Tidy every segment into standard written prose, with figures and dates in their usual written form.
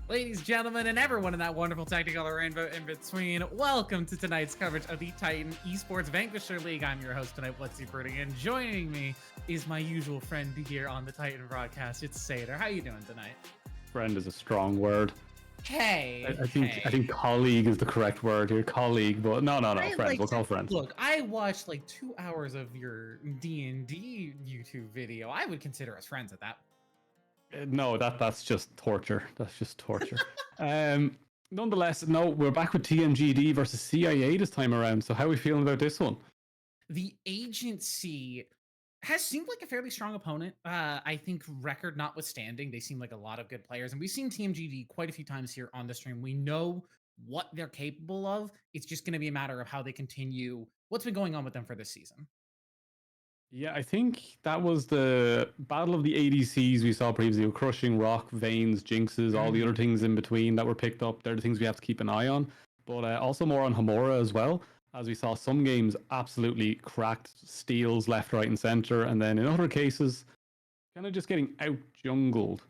Ladies, gentlemen, and everyone in that wonderful technicolor rainbow in between, welcome to tonight's coverage of the Titan Esports Vanquisher League. I'm your host tonight, Flexi Fruiting, and joining me is my usual friend here on the Titan broadcast. It's Sater. How you doing tonight? Friend is a strong word. Hey, I think colleague is the correct word here. Colleague, but no, friend. We'll call friend. Look, I watched like 2 hours of your D&D YouTube video. I would consider us friends at that. No, that's just torture. That's just torture. Nonetheless, no, we're back with TMGD versus CIA this time around. So how are we feeling about this one? The agency has seemed like a fairly strong opponent. I think record notwithstanding, they seem like a lot of good players. And we've seen TMGD quite a few times here on the stream. We know what they're capable of. It's just going to be a matter of how they continue what's been going on with them for this season. Yeah, I think that was the battle of the ADCs we saw previously, Crushing, Rock, Veins, Jinxes, all the other things in between that were picked up. They're the things we have to keep an eye on. But also more on Hamura as well, as we saw some games absolutely cracked steals left, right, and center. And then in other cases, kind of just getting out-jungled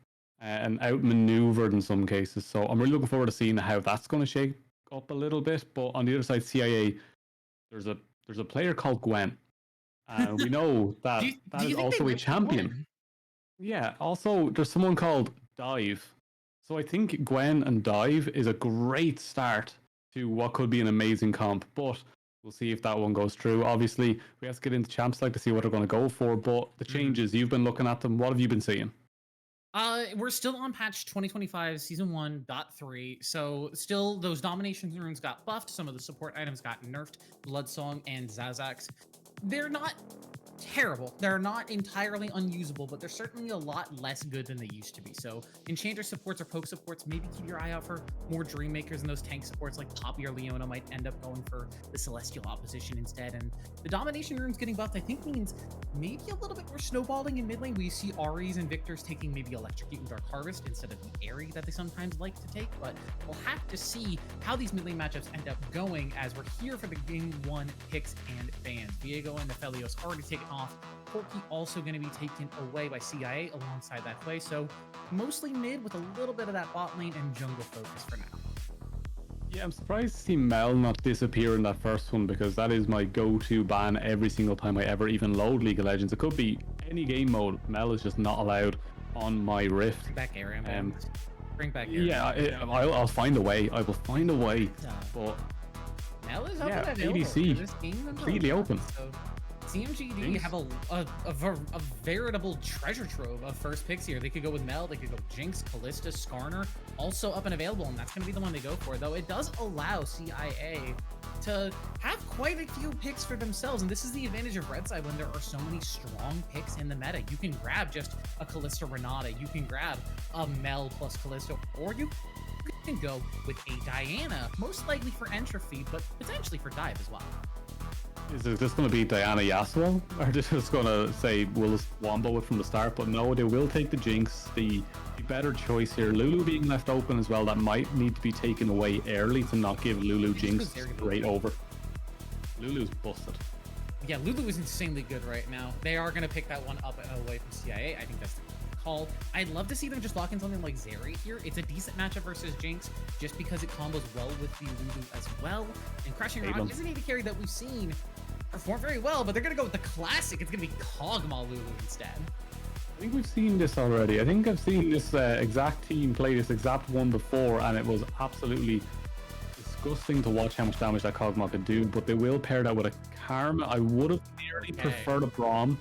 and outmaneuvered in some cases. So I'm really looking forward to seeing how that's going to shake up a little bit. But on the other side, CIA, there's a player called Gwen. We know that that is also a champion. Yeah, also there's someone called Dive. So I think Gwen and Dive is a great start to what could be an amazing comp, but we'll see if that one goes through. Obviously, we have to get into Champs League to see what they're going to go for, but the changes, you've been looking at them. What have you been seeing? We're still on patch 2025 season 1.3, so still those domination runes got buffed, some of the support items got nerfed, Bloodsong and Zazax. They're not terrible. They're not entirely unusable, but they're certainly a lot less good than they used to be. So Enchanter supports or Poke supports, maybe keep your eye out for more Dream Makers, and those tank supports like Poppy or Leona might end up going for the Celestial opposition instead. And the domination runes getting buffed, I think, means maybe a little bit more snowballing in mid lane. We see Aries and Victors taking maybe Electrocute and Dark Harvest instead of the Airy that they sometimes like to take, but we'll have to see how these mid lane matchups end up going as we're here for the game 1 picks and bans. Viego and Nephelios already taken off. Corki also going to be taken away by CIA alongside that play, so mostly mid with a little bit of that bot lane and jungle focus for now. Yeah, I'm surprised to see Mel not disappear in that first one, because that is my go-to ban every single time I ever even load League of Legends. It could be any game mode. Mel is just not allowed on my Rift. Bring back area, man. Bring back area. Yeah, I'll find a way. I will find a way. But Mel is up ADC completely open. So TMGD have a veritable treasure trove of first picks here. They could go with Mel, they could go Jinx, Kalista, Skarner, also up and available, and that's going to be the one they go for, though it does allow CIA to have quite a few picks for themselves, and this is the advantage of red side when there are so many strong picks in the meta. You can grab just a Kalista Renata, you can grab a Mel plus Kalista, or you can go with a Diana, most likely for entropy, but potentially for dive as well. Is this going to be Diana Yasuo? Or are they just going to say, we'll just wombo it from the start? But no, they will take the Jinx, the better choice here. Lulu being left open as well, that might need to be taken away early to not give Lulu Jinx straight over. Lulu's busted. Yeah, Lulu is insanely good right now. They are going to pick that one up and away from CIA. I think that's the call. I'd love to see them just lock in something like Zeri here. It's a decent matchup versus Jinx, just because it combos well with the Lulu as well. And Crushing Rock is an AD carry that we've seen perform very well, but they're going to go with the classic. It's going to be Kog'Maw Lulu instead. I think we've seen this already. I think I've seen this exact team play this exact one before, and it was absolutely disgusting to watch how much damage that Kog'Maw could do, but they will pair that with a Karma. I would have nearly preferred a Braum.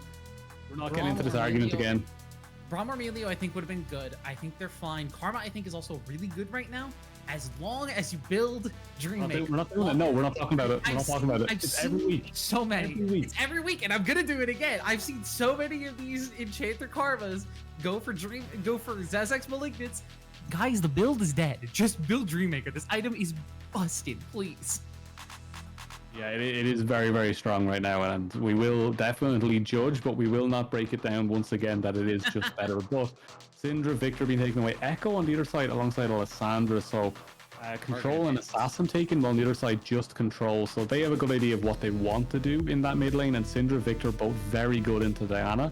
We're not getting into this argument again. Braum or Melio, I think, would have been good. I think they're fine. Karma, I think, is also really good right now, as long as you build Dream Maker. We're not doing it. No, we're not talking about it. We're not talking about it. It's every week. So many. It's every week, and I'm gonna do it again. I've seen so many of these Enchanter Karmas go for Zazax Malignants. Guys, the build is dead. Just build Dream Maker. This item is busted, please. Yeah, it is very, very strong right now, and we will definitely judge, but we will not break it down once again that it is just better. But Syndra, Victor being taken away, Echo on the other side alongside Alessandra, so Control and Assassin taken, but on the other side just Control, so they have a good idea of what they want to do in that mid lane, and Syndra, Victor both very good into Diana,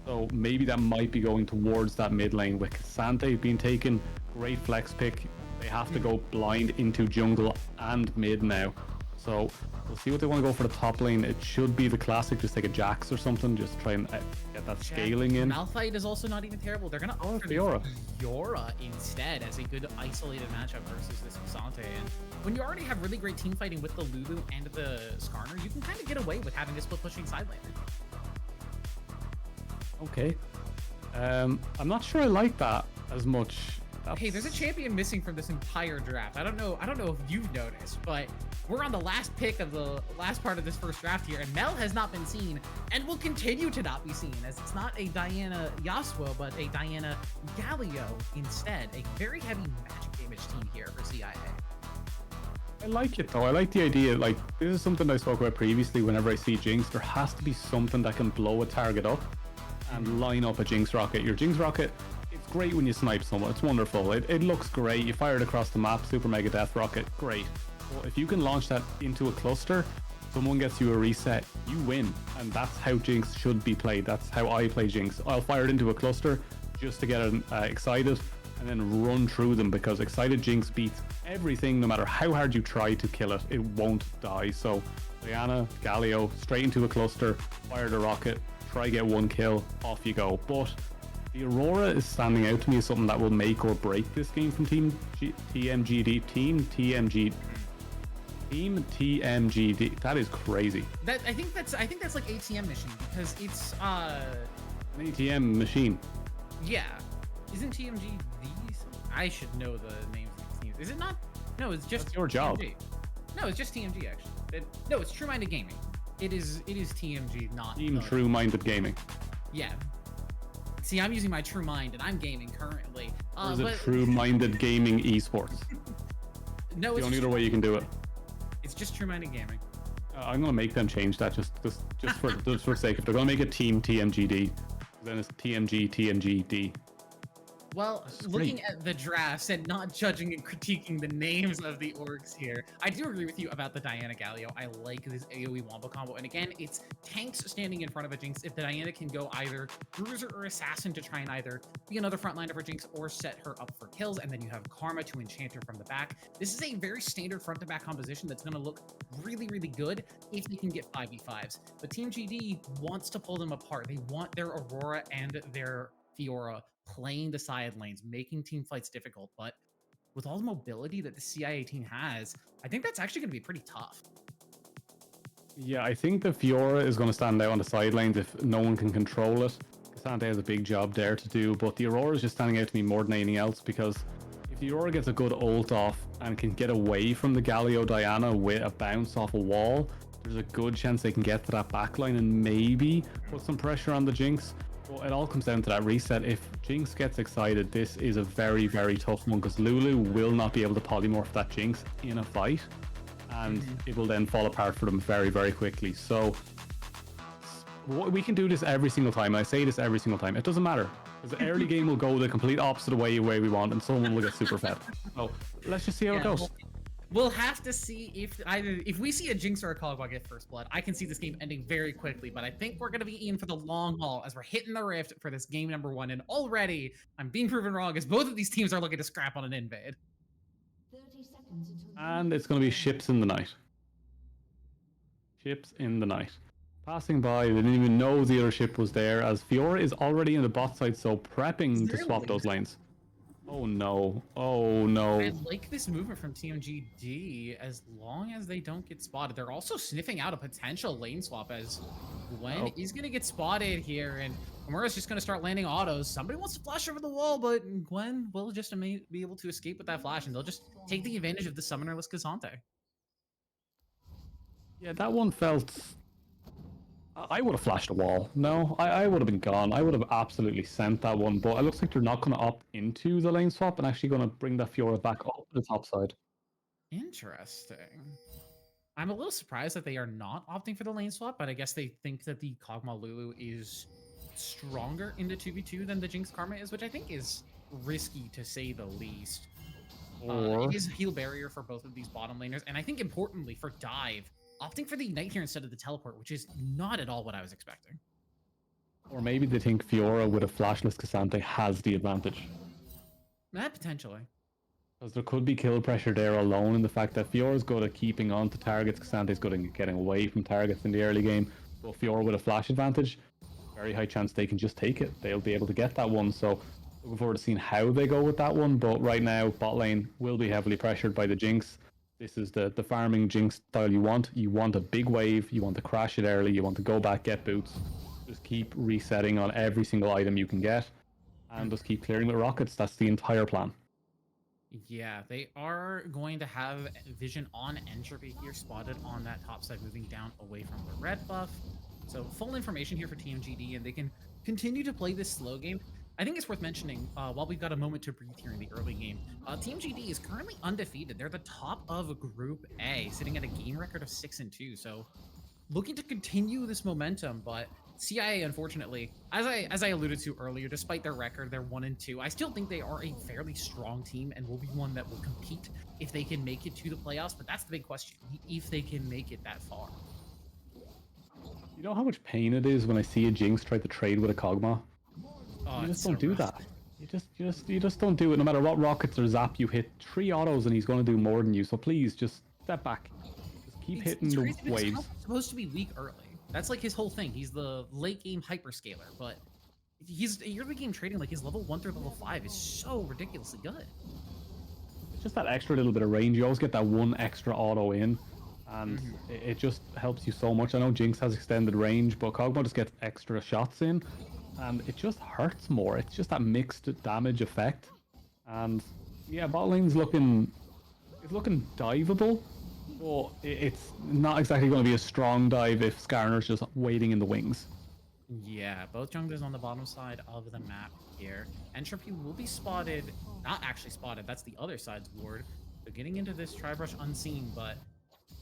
so maybe that might be going towards that mid lane with Cassante being taken. great flex pick. They have to go blind into jungle and mid now. So we'll see what they want to go for the top lane. It should be the classic, just take a Jax or something, just try and get that scaling in. Malphite is also not even terrible. They're going to offer Fiora instead as a good isolated matchup versus this Xante. And when you already have really great team fighting with the Lulu and the Skarner, you can kind of get away with having a split pushing side laner. Okay. I'm not sure I like that as much. Hey, there's a champion missing from this entire draft. I don't know if you've noticed, but we're on the last pick of the last part of this first draft here, and Mel has not been seen and will continue to not be seen, as it's not a Diana Yasuo, but a Diana Galio instead. A very heavy magic damage team here for CIA. I like it though. I like the idea. Like, this is something I spoke about previously. Whenever I see Jinx, there has to be something that can blow a target up and line up a Jinx rocket. Your Jinx rocket, it's great when you snipe someone. It's wonderful. It looks great. You fire it across the map, super mega death rocket, great. Well, if you can launch that into a cluster, someone gets you a reset, you win. And that's how Jinx should be played. That's how I play Jinx. I'll fire it into a cluster just to get it excited and then run through them, because excited Jinx beats everything. No matter how hard you try to kill it, it won't die. So Diana, Galio, straight into a cluster, fire the rocket, try get one kill, off you go. But the Aurora is standing out to me as something that will make or break this game from Team TMGD. That is crazy. I think that's like ATM machine, because it's an ATM machine. Yeah. Isn't TMG these? I should know the names of these teams. Is it not? No, it's just That's your job. TMG. No, it's just TMG actually. No, it's True Minded Gaming. It is TMG, not Team True Minded Gaming. Yeah. See, I'm using my True Mind and I'm gaming currently. Or is it True Minded Gaming Esports? No, it's the only other way you can do it. It's just True Minded Gaming. I'm gonna make them change that just for sake. If they're gonna make it Team TMGD, then it's TMGD. Well, looking at the drafts and not judging and critiquing the names of the orgs here, I do agree with you about the Diana Galio. I like this AoE Wombo combo. And again, it's tanks standing in front of a Jinx. If the Diana can go either Bruiser or Assassin to try and either be another frontliner for Jinx or set her up for kills, and then you have Karma to enchant her from the back. This is a very standard front-to-back composition that's going to look really, really good if they can get 5v5s. But Team GD wants to pull them apart. They want their Aurora and their Fiora playing the side lanes, making team fights difficult. But with all the mobility that the CIA team has, I think that's actually going to be pretty tough. Yeah, I think the Fiora is going to stand out on the side lanes if no one can control it. Xante has a big job there to do, but the Aurora is just standing out to me more than anything else, because if the Aurora gets a good ult off and can get away from the Galio Diana with a bounce off a wall, there's a good chance they can get to that backline and maybe put some pressure on the Jinx. Well, it all comes down to that reset. If Jinx gets excited, this is a very, very tough one, because Lulu will not be able to polymorph that Jinx in a fight, and it will then fall apart for them very, very quickly. So we can do this every single time, and I say this every single time. It doesn't matter, because the early game will go the complete opposite way we want, and someone will get super fed. So let's just see how it goes. We'll have to see if we see a Jinx or a Kog'Maw get first blood. I can see this game ending very quickly, but I think we're going to be in for the long haul as we're hitting the rift for this game number 1. And already I'm being proven wrong, as both of these teams are looking to scrap on an invade. 30 seconds until And it's going to be ships in the night. Ships in the night. Passing by, they didn't even know the other ship was there, as Fiora is already in the bot side, so prepping to swap those lanes. Oh no. Oh no. I like this movement from TMGD as long as they don't get spotted. They're also sniffing out a potential lane swap, as Gwen is going to get spotted here, and Amura's just going to start landing autos. Somebody wants to flash over the wall, but Gwen will just be able to escape with that flash, and they'll just take the advantage of the summonerless Xante. Yeah, that one felt... I would have flashed a wall. No, I would have been gone. I would have absolutely sent that one, but it looks like they're not going to opt into the lane swap and actually going to bring that Fiora back up to the top side. Interesting. I'm a little surprised that they are not opting for the lane swap, but I guess they think that the Kog'Maw Lulu is stronger into 2v2 than the Jinx Karma is, which I think is risky to say the least. It is a heal barrier for both of these bottom laners, and I think importantly for Dive, opting for the Ignite here instead of the teleport, which is not at all what I was expecting. Or maybe they think Fiora with a flashless Xante has the advantage. That potentially. Because there could be kill pressure there alone, in the fact that Fiora's good at keeping on to targets, Xante's good at getting away from targets in the early game. But Fiora with a flash advantage, very high chance they can just take it. They'll be able to get that one. So looking forward to seeing how they go with that one. But right now, bot lane will be heavily pressured by the Jinx. This is the farming Jinx style you want. You want a big wave. You want to crash it early. You want to go back, get boots. Just keep resetting on every single item you can get. And just keep clearing with rockets. That's the entire plan. Yeah, they are going to have vision on Entropy here, spotted on that top side, moving down away from the red buff. So full information here for TMGD, and they can continue to play this slow game. I think it's worth mentioning, while we've got a moment to breathe here in the early game, TMGD is currently undefeated. They're the top of Group A, sitting at a game record of 6-2. So looking to continue this momentum, but CIA, unfortunately, as I alluded to earlier, despite their record, they're 1-2. I still think they are a fairly strong team and will be one that will compete if they can make it to the playoffs. But that's the big question: if they can make it that far. You know how much pain it is when I see a Jinx try to trade with a Kog'Maw? Oh, You it's just don't so do rough. that. You just don't do it. No matter what rockets or zap you hit, 3 autos and he's going to do more than you. So please just step back. Just keep hitting the crazy because waves. Kog'Maw's supposed to be weak early. That's like his whole thing. He's the late game hyperscaler, but he's early game trading, like his level 1 through level 5 is so ridiculously good. It's just that extra little bit of range. You always get that one extra auto in, and it just helps you so much. I know Jinx has extended range, but Kog'Maw just gets extra shots in, and it just hurts more. It's just that mixed damage effect. And yeah, bot lane's looking diveable, but it's not exactly going to be a strong dive if Skarner's just waiting in the wings. Yeah, both junglers on the bottom side of the map here. Entropy will be spotted, not actually spotted, that's the other side's ward. So getting into this tri-brush unseen, but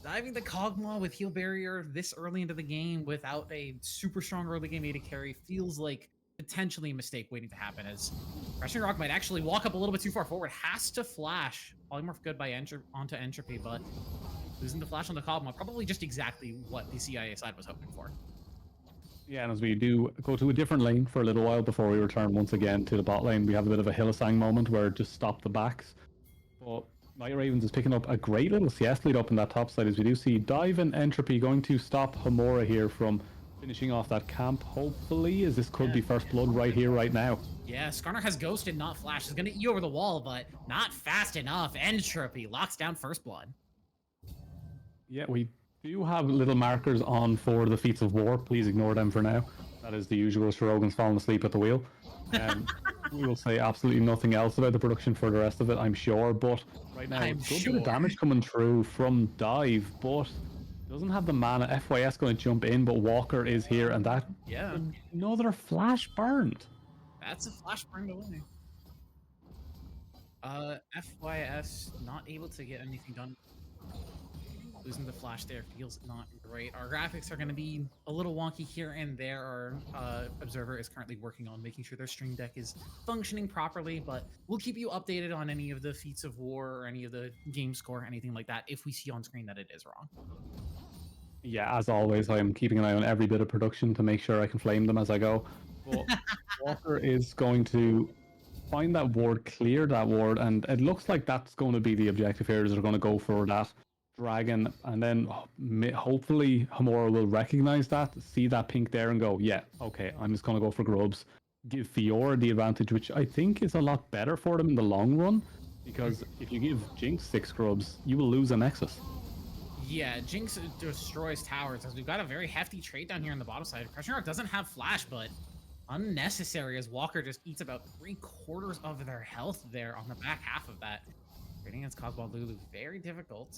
diving the Kog'Maw with heal barrier this early into the game without a super strong early game AD carry feels like potentially a mistake waiting to happen, as Crushing Rock might actually walk up a little bit too far forward, has to flash. Polymorph good by onto Entropy, but losing the flash on the Kog'Maw, probably just exactly what the CIA side was hoping for. Yeah, and as we do go to a different lane for a little while before we return once again to the bot lane, we have a bit of a Hylissang moment where just stop the backs. But Night Ravens is picking up a great little CS lead up in that top side, as we do see Dive and Entropy going to stop Hamura here from finishing off that camp, hopefully, as this could be first blood right here, right now. Yeah, Skarner has ghosted, not flash. He's gonna E over the wall, but not fast enough. Entropy locks down first blood. Yeah, we do have little markers on for the feats of war. Please ignore them for now. That is the usual. Shirogan's fallen asleep at the wheel. We will say absolutely nothing else about the production for the rest of it, I'm sure. But right now, I'm good bit of damage coming through from Dive, but doesn't have the mana. FYS going to jump in, but Walker is here, and that another flash burned. That's a flash burned away. FYS not able to get anything done. Losing the flash there feels not great. Our graphics are going to be a little wonky here and there. Our observer is currently working on making sure their stream deck is functioning properly, but we'll keep you updated on any of the feats of war or any of the game score, anything like that, if we see on screen that it is wrong. Yeah, as always, I'm keeping an eye on every bit of production to make sure I can flame them as I go. But Walker is going to find that ward, clear that ward, and it looks like that's going to be the objective here, is they're going to go for that dragon, and then hopefully Hamura will recognize that, see that pink there, and go, yeah, okay, I'm just going to go for grubs. Give Fiora the advantage, which I think is a lot better for them in the long run, because if you give Jinx 6 grubs, you will lose a Nexus. Yeah, Jinx destroys towers, as we've got a very hefty trade down here on the bottom side. Crushing Rock doesn't have flash, but unnecessary, as Walker just eats about 3/4 of their health there on the back half of that. Trading against Cosmo Lulu, very difficult.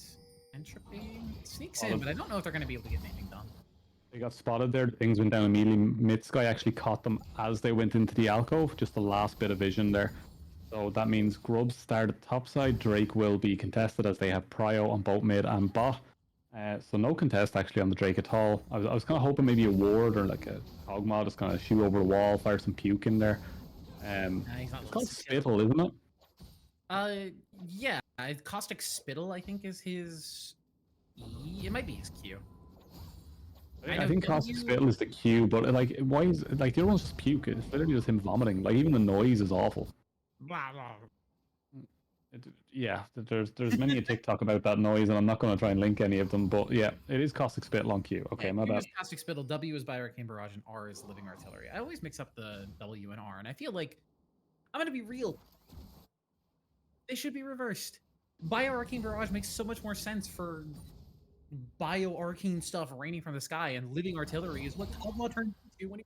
Entropy sneaks in, but I don't know if they're going to be able to get anything done. They got spotted there. Things went down immediately. Mid-Sky actually caught them as they went into the alcove. Just the last bit of vision there. So that means Grubs start at the top side. Drake will be contested, as they have Prio on both mid and bot. So no contest actually on the Drake at all. I was kind of hoping maybe a ward or like a Kog'Maw just kind of shoot over the wall, fire some puke in there. It's called Spittle, isn't it? Yeah, Caustic Spittle, I think, is his E. It might be his Q. I think Caustic Spittle is the Q, but like, why is like the other one's just puke? It's literally just him vomiting. Like even the noise is awful. Blah, blah. Yeah, there's many a TikTok about that noise, and I'm not going to try and link any of them. But yeah, it is caustic spittle on Q. Okay, Yeah, my Q bad. is Caustic Spittle, W is Bioarcane Barrage, and R is Living Artillery. I always mix up the W and R, and I feel like I'm gonna be real. They should be reversed. Bioarcane Barrage makes so much more sense for bioarcane stuff raining from the sky, and Living Artillery is what Kog'Maw turned into when he.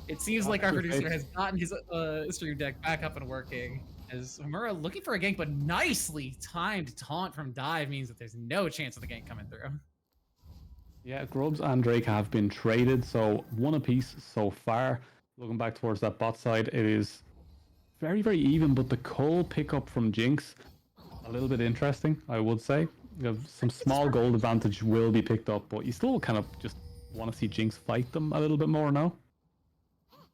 It seems like our producer has gotten his stream deck back up and working. As Hamura looking for a gank, but nicely timed taunt from Dive means that there's no chance of the gank coming through. Yeah, Grubs and Drake have been traded, so one apiece so far. Looking back towards that bot side, it is very, very even, but the Cole pickup from Jinx, a little bit interesting, I would say. You have some small gold advantage will be picked up, but you still kind of just want to see Jinx fight them a little bit more now.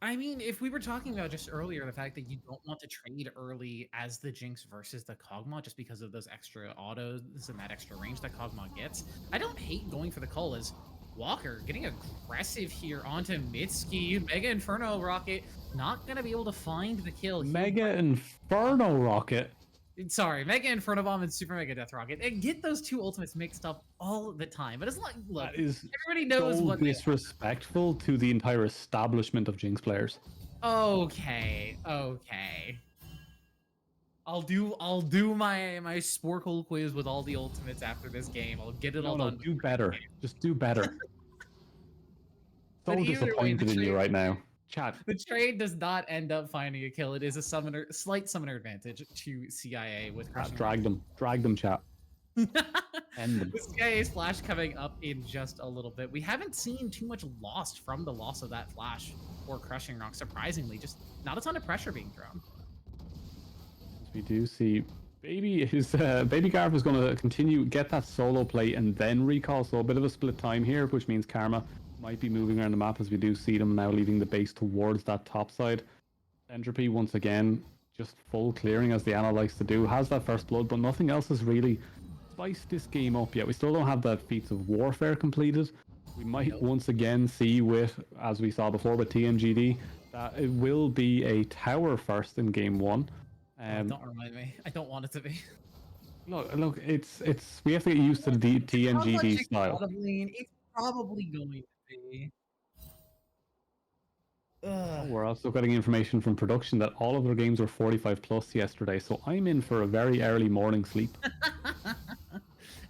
I mean, if we were talking about just earlier, the fact that you don't want to trade early as the Jinx versus the Kog'Maw just because of those extra autos and that extra range that Kog'Maw gets, I don't hate going for the Cull as Walker getting aggressive here onto Mitsuki. Mega Inferno Rocket not going to be able to find the kill. Mega Inferno Rocket? Sorry, Mega Inferno Bomb and Super Mega Death Rocket. And get those two ultimates mixed up all the time. But it's like, look, That is everybody knows so what they are. disrespectful to the entire establishment of Jinx players. Okay. I'll do my Sporkle quiz with all the ultimates after this game. I'll get it all done. Do better. Just do better. So But either way, disappointed in you right now. Chat. The trade does not end up finding a kill. It is a slight summoner advantage to CIA with crushing. Drag them, chat. End them. The CIA's flash coming up in just a little bit. We haven't seen too much lost from the loss of that flash or crushing rock. Surprisingly, just not a ton of pressure being thrown. We do see Baby Garf is going to continue get that solo play and then recall, so a bit of a split time here, which means Karma might be moving around the map as we do see them now leaving the base towards that top side. Entropy once again just full clearing as the Ana likes to do, has that first blood, but nothing else has really spiced this game up yet. We still don't have that feats of warfare completed. We might once again see with, as we saw before with TMGD, that it will be a tower first in game one. Don't remind me. I don't want it to be. Look, it's we have to get used to the TMGD style. It's probably going to be. We're also getting information from production that all of their games were 45 plus yesterday, so I'm in for a very early morning sleep.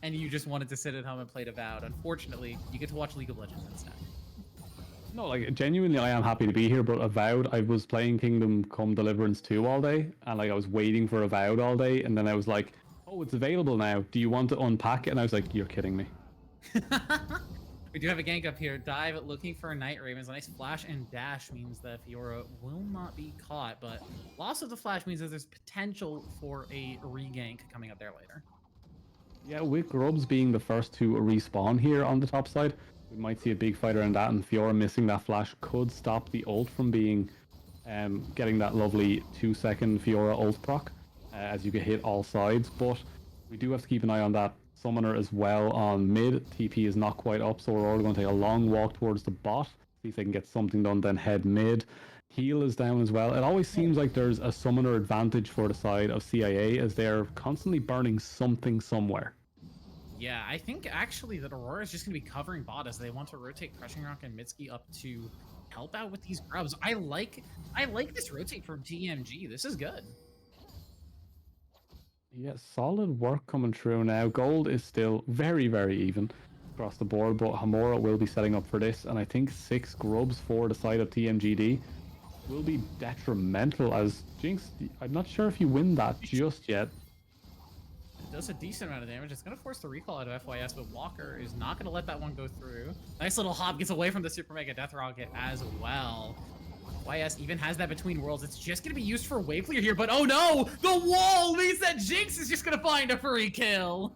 And you just wanted to sit at home and play Avowed. Unfortunately, you get to watch League of Legends instead. No, like genuinely, I am happy to be here. But Avowed, I was playing Kingdom Come Deliverance 2 all day, and like I was waiting for Avowed all day, and then I was like, "Oh, it's available now. Do you want to unpack it?" And I was like, "You're kidding me." We do have a gank up here. Dive looking for a Night Ravens. A nice flash and dash means that Fiora will not be caught, but loss of the flash means that there's potential for a regank coming up there later. Yeah, with Grubs being the first to respawn here on the top side, we might see a big fight around that, and Fiora missing that flash could stop the ult from being getting that lovely 2-second Fiora ult proc as you get hit all sides. But we do have to keep an eye on that summoner as well on mid. TP is not quite up, so we're all going to take a long walk towards the bot, see if they can get something done, then head mid. Heal is down as well. It always seems like there's a summoner advantage for the side of CIA as they're constantly burning something somewhere. Yeah, I think actually that Aurora is just going to be covering bot as they want to rotate Crushing Rock and Mitsuki up to help out with these grubs. I like this rotate from TMG. This is good. Yeah, solid work coming through now. Gold is still very, very even across the board, but Hamura will be setting up for this, and I think 6 grubs for the side of TMGD will be detrimental as Jinx, I'm not sure if you win that just yet. It does a decent amount of damage. It's going to force the recall out of FYS, but Walker is not going to let that one go through. Nice little hop, gets away from the Super Mega Death Rocket as well. YS even has that between worlds. It's just going to be used for wave clear here, but oh no! The wall means that Jinx is just going to find a free kill!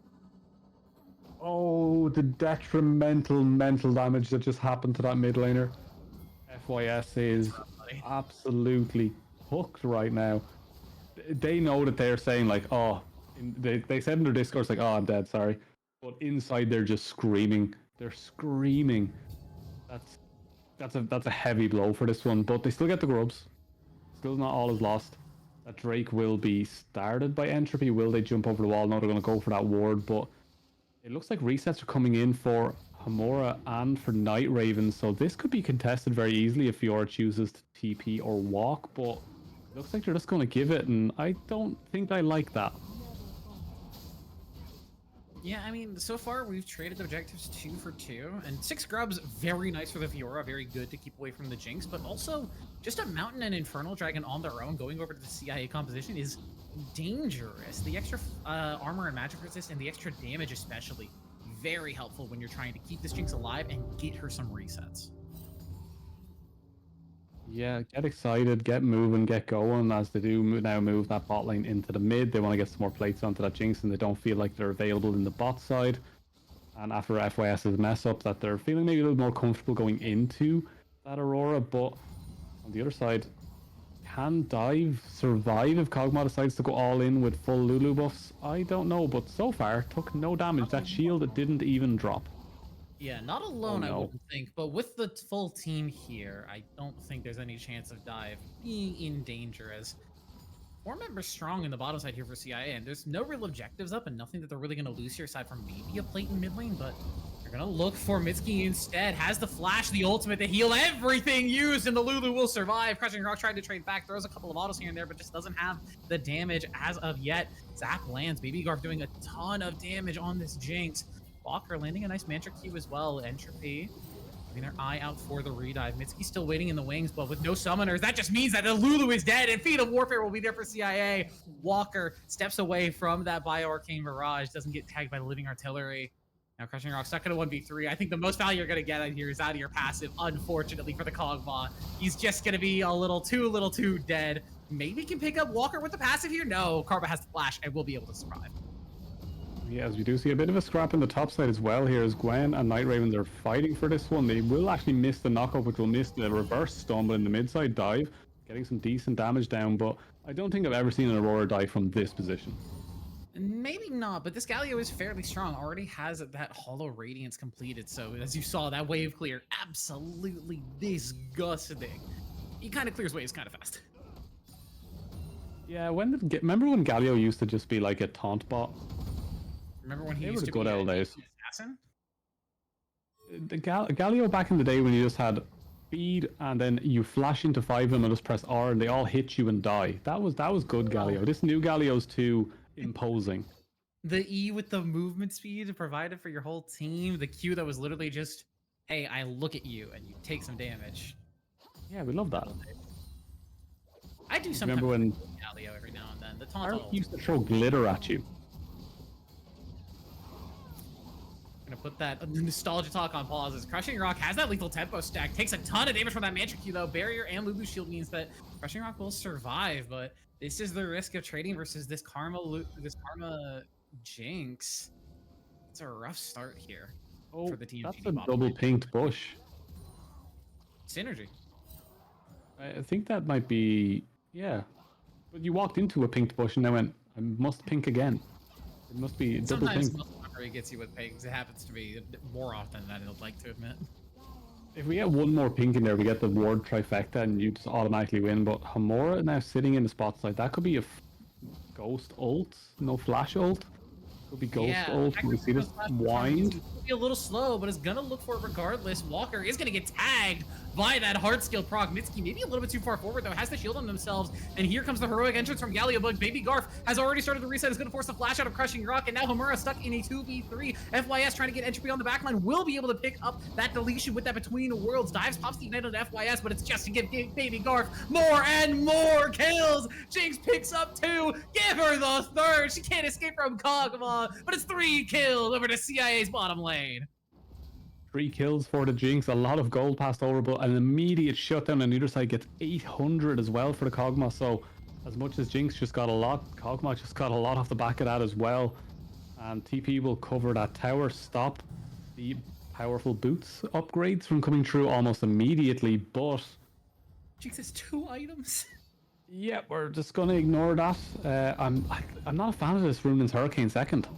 Oh, the detrimental mental damage that just happened to that mid laner. FYS is absolutely hooked right now. They know that they're saying like, oh, they said in their Discord like, oh, I'm dead, sorry. But inside they're just screaming. They're screaming. That's a heavy blow for this one, but they still get the grubs. Still not all is lost. that Drake will be started by Entropy. Will they jump over the wall? No, they're going to go for that ward, but it looks like resets are coming in for Hamura and for Night Raven, so this could be contested very easily if Fiora chooses to TP or walk, but it looks like they're just going to give it, and I don't think I like that. Yeah, I mean, so far we've traded objectives 2 for 2, and 6 grubs, very nice for the Fiora, very good to keep away from the Jinx, but also just a Mountain and Infernal Dragon on their own going over to the CIA composition is dangerous. The extra armor and magic resist and the extra damage especially, very helpful when you're trying to keep this Jinx alive and get her some resets. Yeah, get excited, get moving, get going as they do now move that bot lane into the mid. They want to get some more plates onto that Jinx and they don't feel like they're available in the bot side. And after FYS's mess up, that they're feeling maybe a little more comfortable going into that Aurora. But on the other side, can Dive survive if Kog'Maw decides to go all in with full Lulu buffs? I don't know, but so far took no damage. That shield didn't even drop. Yeah, not alone, Oh, no. I wouldn't think, but with the full team here, I don't think there's any chance of Dive being in danger, as 4 members strong in the bottom side here for CIA, and there's no real objectives up and nothing that they're really going to lose here aside from maybe a plate in mid lane, but they're going to look for Mitsuki instead. Has the flash, the ultimate, to heal everything used, and the Lulu will survive. Crushing Rock tried to trade back, throws a couple of autos here and there, but just doesn't have the damage as of yet. Zap lands, Baby Garf doing a ton of damage on this Jinx. Walker landing a nice Mantra Q as well. Entropy having their eye out for the redive. Mitsuki still waiting in the wings, but with no summoners, that just means that the Lulu is dead and Feet of Warfare will be there for CIA. Walker steps away from that Bio-Arcane Mirage, doesn't get tagged by the Living Artillery. Now Crushing Rock stuck in a 1v3. I think the most value you're going to get out here is out of your passive, unfortunately for the Kog'Maw. He's just going to be a little too dead. Maybe can pick up Walker with the passive here? No, Karma has the flash and will be able to survive. Yeah, as we do see a bit of a scrap in the top side as well here as Gwen and Night Raven are fighting for this one. They will actually miss the knockup, which will miss the reverse stun, but in the mid side dive, getting some decent damage down, but I don't think I've ever seen an Aurora dive from this position. Maybe not, but this Galio is fairly strong. Already has that Hollow Radiance completed, so as you saw, that wave clear, absolutely disgusting. He kind of clears waves kind of fast. Yeah, remember when Galio used to just be like a taunt bot? Remember when he They used were to good be old days. assassin? The Galio back in the day when you just had speed and then you flash into 5 of them and just press R and they all hit you and die. That was good Galio. This new Galio's too imposing. The E with the movement speed provided for your whole team. The Q that was literally just, hey, I look at you and you take some damage. Yeah, we love that. I do sometimes Remember when Galio every now and then. The taunt Art used to throw glitter at you? Gonna put that nostalgia talk on pause as Crushing Rock has that lethal tempo stack, takes a ton of damage from that Mantra Q though. Barrier and Lulu shield means that Crushing Rock will survive, but this is the risk of trading versus this Karma Jinx. It's a rough start here for the TMG. That's a double pinked bush. Synergy. I think that might be, yeah. But you walked into a pinked bush and then went, I must pink again. It must be double Sometimes pink. he gets you with pinks. It happens to me more often than I'd like to admit. If we get one more pink in there, we get the ward trifecta and you just automatically win. But Hamura now sitting in the spot side, that could be a ghost ult, no flash ult. Could be ghost ult. We see this wind. It'll be a little slow, but it's gonna look for it regardless. Walker is gonna get tagged by that hard skill proc. Mitsuki maybe a little bit too far forward though, has the shield on themselves, and here comes the heroic entrance from Galio. But Baby Garf has already started the reset, is gonna force the flash out of Crushing Rock, and now Hamura stuck in a 2v3. FYS trying to get Entropy on the backline, will be able to pick up that deletion with that Between Worlds. Dives, pops the Ignite on FYS, but it's just to give Baby Garf more and more kills. Jinx picks up 2, give her the 3rd. She can't escape from Kog'Maw, but it's 3 kills over to CIA's bottom lane. 3 kills for the Jinx, a lot of gold passed over, but an immediate shutdown on the other side gets 800 as well for the Kog'Maw. So as much as Jinx just got a lot, Kog'Maw just got a lot off the back of that as well. And TP will cover that tower, stop the powerful boots upgrades from coming through almost immediately, but Jinx has 2 items. yeah, we're just gonna ignore that. I'm not a fan of this Runan's Hurricane second.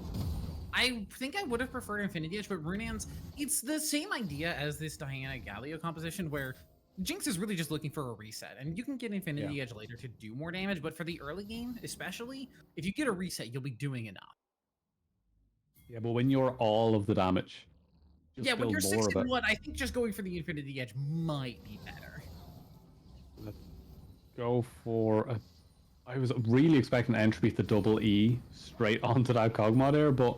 I think I would have preferred Infinity Edge, but Runan's, it's the same idea as this Diana Galio composition where Jinx is really just looking for a reset, and you can get Infinity Yeah. Edge later to do more damage, but for the early game, especially, if you get a reset, you'll be doing enough. Yeah, but when you're all of the damage, Yeah, just when you're build 6 more of and it. 1, I think just going for the Infinity Edge might be better. Let's go for a. I was really expecting Entropy to double E straight onto that Cogmod there, but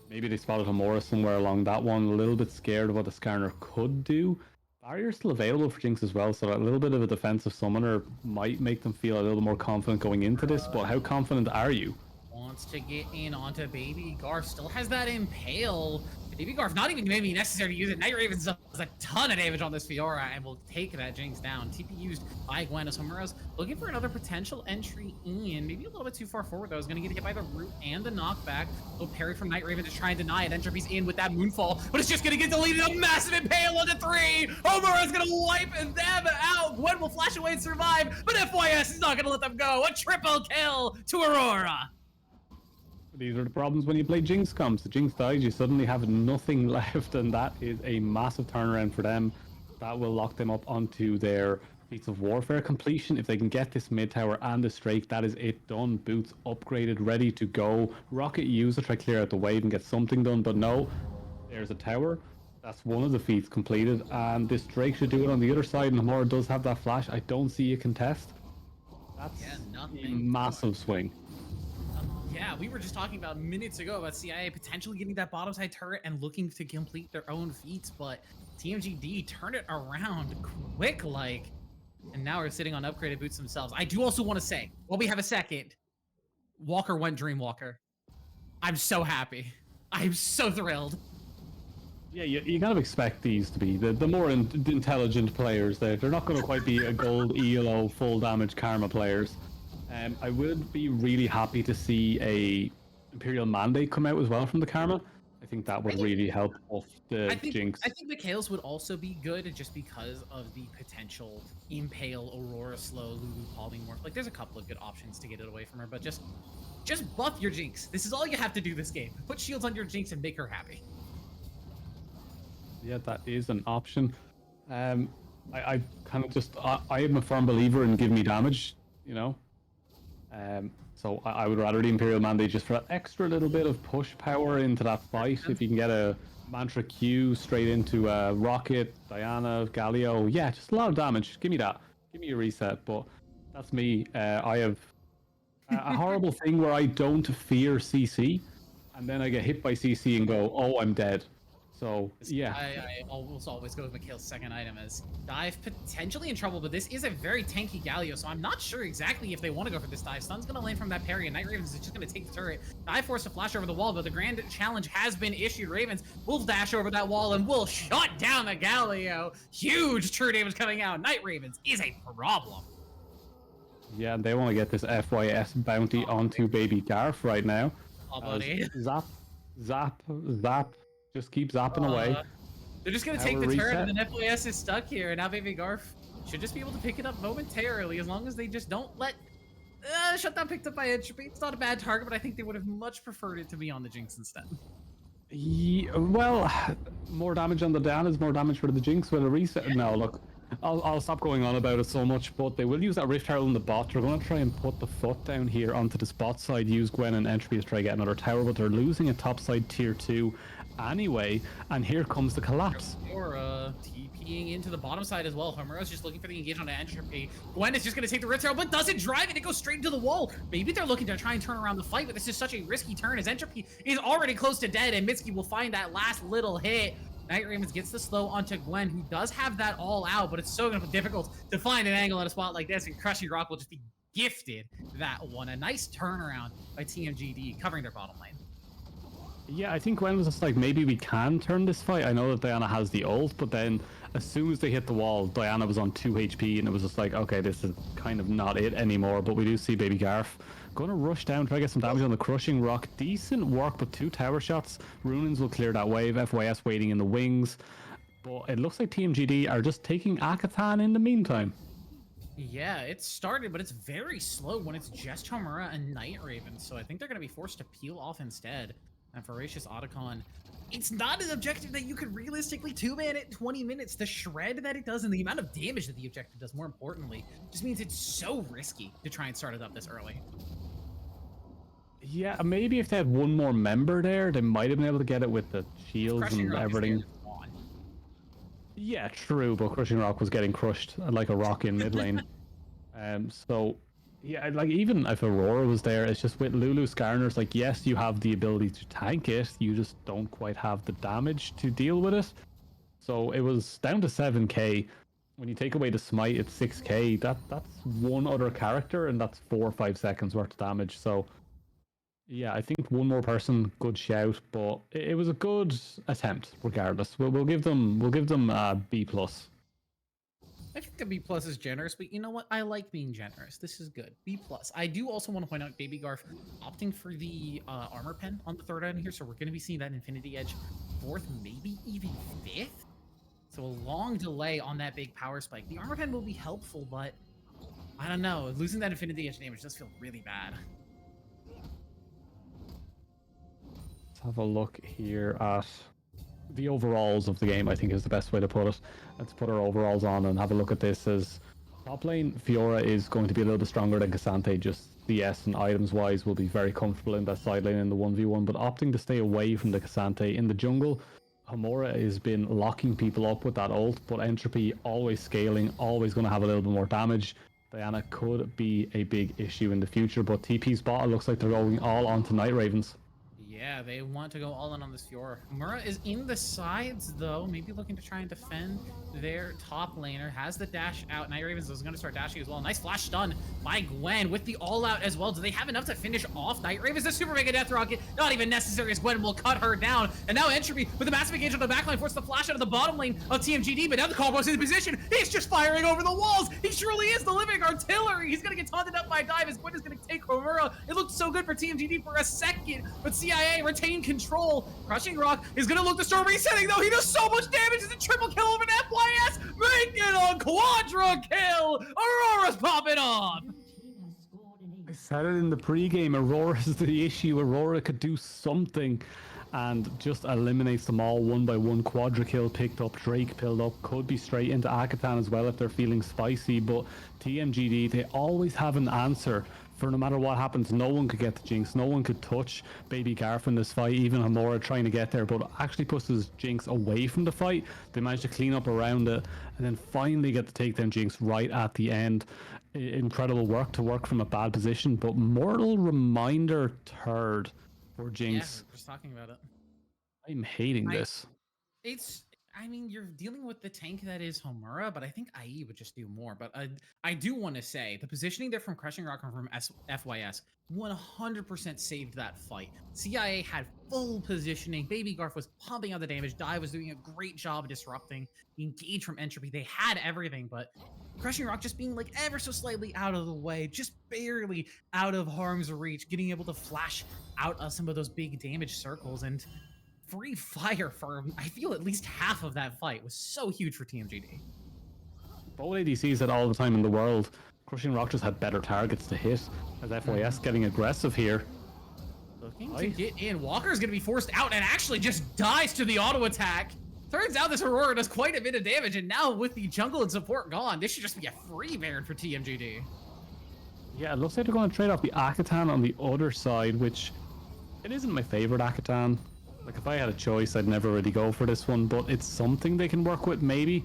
maybe they spotted Homura somewhere along that one. A little bit scared of what the Skarner could do. Barrier's still available for Jinx as well, so a little bit of a defensive summoner might make them feel a little more confident going into this. But how confident are you? Wants to get in onto Baby Garf, still has that Impale. Baby Garf, not even maybe necessary to use it. Night Raven does a ton of damage on this Fiora and will take that Jinx down. TP used by Gwen as Homura's looking for another potential entry in. Maybe a little bit too far forward though. Is going to get hit by the root and the knockback. Little parry from Night Raven to try and deny it. Entropy's in with that Moonfall, but it's just going to get deleted. A massive Impale onto 3. Homura's going to wipe them out. Gwen will flash away and survive, but FYS is not going to let them go. A triple kill to Aurora. These are the problems when you play Jinx comps. The Jinx dies, you suddenly have nothing left, and that is a massive turnaround for them. That will lock them up onto their Feats of Warfare completion. If they can get this mid tower and the Strake, that is it done. Boots upgraded, ready to go. Rocket user try clear out the wave and get something done, but no. There's a tower. That's one of the feats completed, and this Drake should do it on the other side, and Hamura does have that flash. I don't see a contest. That's a massive swing. Yeah, we were just talking about minutes ago about CIA potentially getting that bottom side turret and looking to complete their own feats, but TMGD turned it around quick like, and now we're sitting on upgraded boots themselves. I do also want to say, while we have a second, Walker went Dreamwalker. I'm so happy. I'm so thrilled. Yeah, you kind of expect these to be the more intelligent players. They're not going to quite be a gold ELO full damage Karma players. I would be really happy to see a Imperial Mandate come out as well from the Karma. I think that would really help off the Jinx. I think the Chaos would also be good just because of the potential Impale, Aurora slow, Lulu polymorph. Like there's a couple of good options to get it away from her, but just buff your Jinx. This is all you have to do this game. Put shields on your Jinx and make her happy. Yeah, that is an option. I kind of just I am a firm believer in give me damage, you know. So I would rather the Imperial Mandate just for that extra little bit of push power into that fight. If you can get a Mantra Q straight into Rocket, Diana, Galio, yeah, just a lot of damage. Give me that. Give me a reset. But that's me. I have a horrible thing where I don't fear CC, and then I get hit by CC and go, oh, I'm dead. So yeah, I always go with Mikhail's second item as Dive potentially in trouble, but this is a very tanky Galio, so I'm not sure exactly if they want to go for this dive. Stun's going to land from that parry, and Night Ravens is just going to take the turret. Dive forced to flash over the wall, but the grand challenge has been issued. Ravens will dash over that wall and will shut down the Galio. Huge true damage coming out. Night Ravens is a problem. Yeah, they want to get this FYS bounty onto Baby Garf right now. Oh, buddy. Zap. Just keep zapping away. They're just going to take the turret, and then FYS is stuck here, and now Baby Garf should just be able to pick it up momentarily as long as they just don't let... Shutdown picked up by Entropy. It's not a bad target, but I think they would have much preferred it to be on the Jinx instead. Yeah, well, more damage on the Diana is more damage for the Jinx with a reset. No, look, I'll stop going on about it so much, but they will use that Rift Herald in the bot. They're going to try and put the foot down here onto the spot side, use Gwen and Entropy to try to get another tower, but they're losing a top side tier 2 anyway, and here comes the collapse. Or TPing into the bottom side as well. Homura's just looking for the engage on Entropy. Gwen is just going to take the Rift Herald, but doesn't drive it. It goes straight into the wall. Maybe they're looking to try and turn around the fight, but this is such a risky turn as Entropy is already close to dead, and Mitsuki will find that last little hit. Night Ravens gets the slow onto Gwen, who does have that all out, but it's so going to be difficult to find an angle at a spot like this, and Crushing Rock will just be gifted that one. A nice turnaround by TMGD covering their bottom lane. Yeah, I think Gwen was just like, maybe we can turn this fight. I know that Diana has the ult, but then as soon as they hit the wall, Diana was on 2 HP, and it was just like, okay, this is kind of not it anymore. But we do see Baby Garf going to rush down, try to get some damage on the Crushing Rock. Decent work, but 2 tower shots. Runins will clear that wave. FYS waiting in the wings. But it looks like TMGD are just taking Akatan in the meantime. Yeah, it started, but it's very slow when it's just Homura and Night Raven, so I think they're going to be forced to peel off instead. And Voracious Otacon, it's not an objective that you could realistically 2-man it 20 minutes. The shred that it does and the amount of damage that the objective does, more importantly, just means it's so risky to try and start it up this early. Yeah, maybe if they had one more member there, they might have been able to get it with the shields Crushing and Rock is everything. there, come on. Yeah, true, but Crushing Rock was getting crushed like a rock in mid lane. So yeah, like even if Aurora was there, it's just with Lulu Skarner's like, yes, you have the ability to tank it, you just don't quite have the damage to deal with it. So it was down to 7k. When you take away the smite, it's 6k. That's one other character, and that's 4 or 5 seconds worth of damage. So yeah, I think one more person, good shout, but it was a good attempt regardless. We'll give them B plus. I think the B plus is generous, but you know what? I like being generous. This is good. B plus. I do also want to point out Baby Garf opting for the armor pen on the third item here, so we're going to be seeing that Infinity Edge 4th, maybe even 5th. So a long delay on that big power spike. The armor pen will be helpful, but I don't know. Losing that Infinity Edge damage does feel really bad. Let's have a look here at the overalls of the game, I think is the best way to put it. Let's put our overalls on and have a look at this. As top lane, Fiora is going to be a little bit stronger than Cassante, just CS and items wise will be very comfortable in that side lane in the 1v1, but opting to stay away from the Cassante. In the jungle, Homura has been locking people up with that ult, but Entropy always scaling, always going to have a little bit more damage. Diana could be a big issue in the future, but TP spot, it looks like they're going all on to Night Ravens. Yeah, they want to go all in on this Fiora. Mura is in the sides, though, maybe looking to try and defend their top laner. Has the dash out. Night Ravens is going to start dashing as well. Nice flash stun by Gwen with the all-out as well. Do they have enough to finish off Night Ravens? The super mega death rocket, not even necessary, as Gwen will cut her down. And now Entropy with a massive engage on the backline forces the flash out of the bottom lane of TMGD, but now the Cobra's in position. He's just firing over the walls. He truly is the living artillery. He's going to get taunted up by Dive as Gwen is going to take Homura. It looked so good for TMGD for a second, but CIA retain control. Crushing Rock is going to look to start resetting, though. He does so much damage. It's a triple kill of an FYS. Make it a quadra kill. Aurora's popping off. Blue team has scored an I ace. said it in the pregame, Aurora's the issue. Aurora could do something and just eliminates them all one by one. Quadra kill picked up, Drake pilled up, could be straight into Akatan as well if they're feeling spicy, but TMGD, they always have an answer for no matter what happens. No one could get the Jinx, no one could touch Baby Garf in this fight, even Homura trying to get there, but actually pushes Jinx away from the fight. They managed to clean up around it and then finally get the takedown Jinx right at the end. Incredible work to work from a bad position, but Mortal Reminder third for Yeah, Jinx. we're just talking about it. I'm hating this. I mean, you're dealing with the tank that is Homura, but I think IE would just do more. But I do want to say the positioning there from Crushing Rock and from FYS 100% saved that fight. CIA had full positioning. Baby Garf was pumping out the damage. Dive was doing a great job disrupting. The engage from Entropy. They had everything, but Crushing Rock just being like ever so slightly out of the way, just barely out of harm's reach, getting able to flash out of some of those big damage circles, and free fire for, I feel, at least half of that fight was so huge for TMGD. Both ADCs had all the time in the world. Crushing Rock just had better targets to hit, as FYS getting aggressive here. Looking to get in. Walker's going to be forced out and actually just dies to the auto attack. Turns out this Aurora does quite a bit of damage, and now with the jungle and support gone, this should just be a free Baron for TMGD. Yeah, it looks like they're going to trade off the Akatan on the other side, which it isn't my favorite Akatan. Like, if I had a choice, I'd never really go for this one, but it's something they can work with, maybe.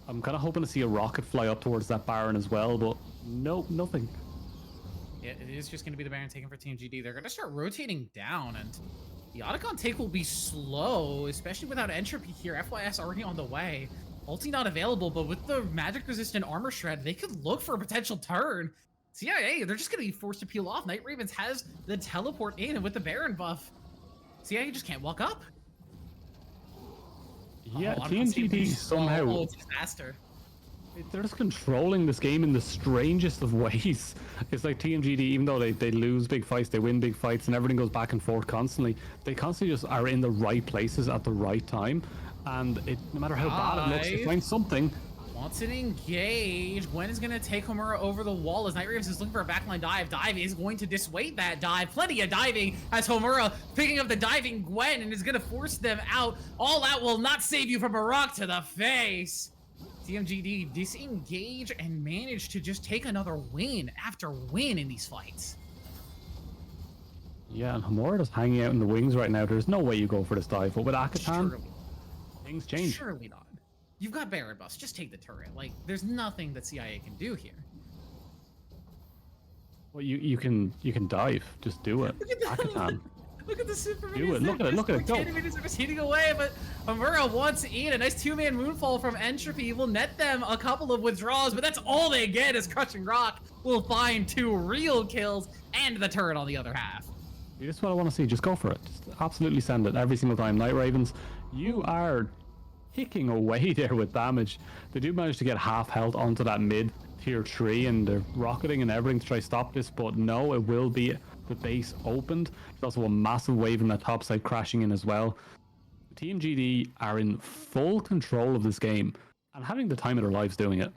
I'm kind of hoping to see a rocket fly up towards that Baron as well, but nope, nothing. Yeah, it is just going to be the Baron taken for TMGD. They're going to start rotating down, and the Otacon take will be slow, especially without Entropy here. FYS already on the way. Ulti not available, but with the magic-resistant armor shred, they could look for a potential turn. CIA, they're just going to be forced to peel off. Night Ravens has the teleport in, and with the Baron buff, CIA just can't walk up. Yeah, Oh, TMGD somehow, oh, it's a disaster. they're just controlling this game in the strangest of ways. It's like TMGD, even though they lose big fights, they win big fights, and everything goes back and forth constantly, they constantly just are in the right places at the right time. And no matter how bad it looks, they find something. Wants to engage. Gwen is going to take Homura over the wall as Night Ravens is looking for a backline dive. Dive is going to dissuade that dive. Plenty of diving as Homura picking up the diving Gwen and is going to force them out. All out will not save you from a rock to the face. TMGD disengage and manage to just take another win after win in these fights. Yeah, and Homura is hanging out in the wings right now. There's no way you go for this dive, but with Akatan, Surely. things change. Surely not. You've got Baron buffs. Just take the turret. Like, there's nothing that CIA can do here. Well, you can dive. Just do it. Look at that. Akatan. Look at the super Do minions. it. Look at it. Look at it. Go. Minions are just hitting away, but Homura wants in. A nice two-man moonfall from Entropy will net them a couple of withdrawals, but that's all they get as Crushing Rock will find 2 real kills and the turret on the other half. This is what I want to see. Just go for it. Just absolutely send it every single time. Night Ravens, you are ticking away there with damage. They do manage to get half health onto that mid tier 3 and they're rocketing and everything to try to stop this, but no, it will be the base opened. There's also a massive wave in the top side crashing in as well. TMGD are in full control of this game and having the time of their lives doing it.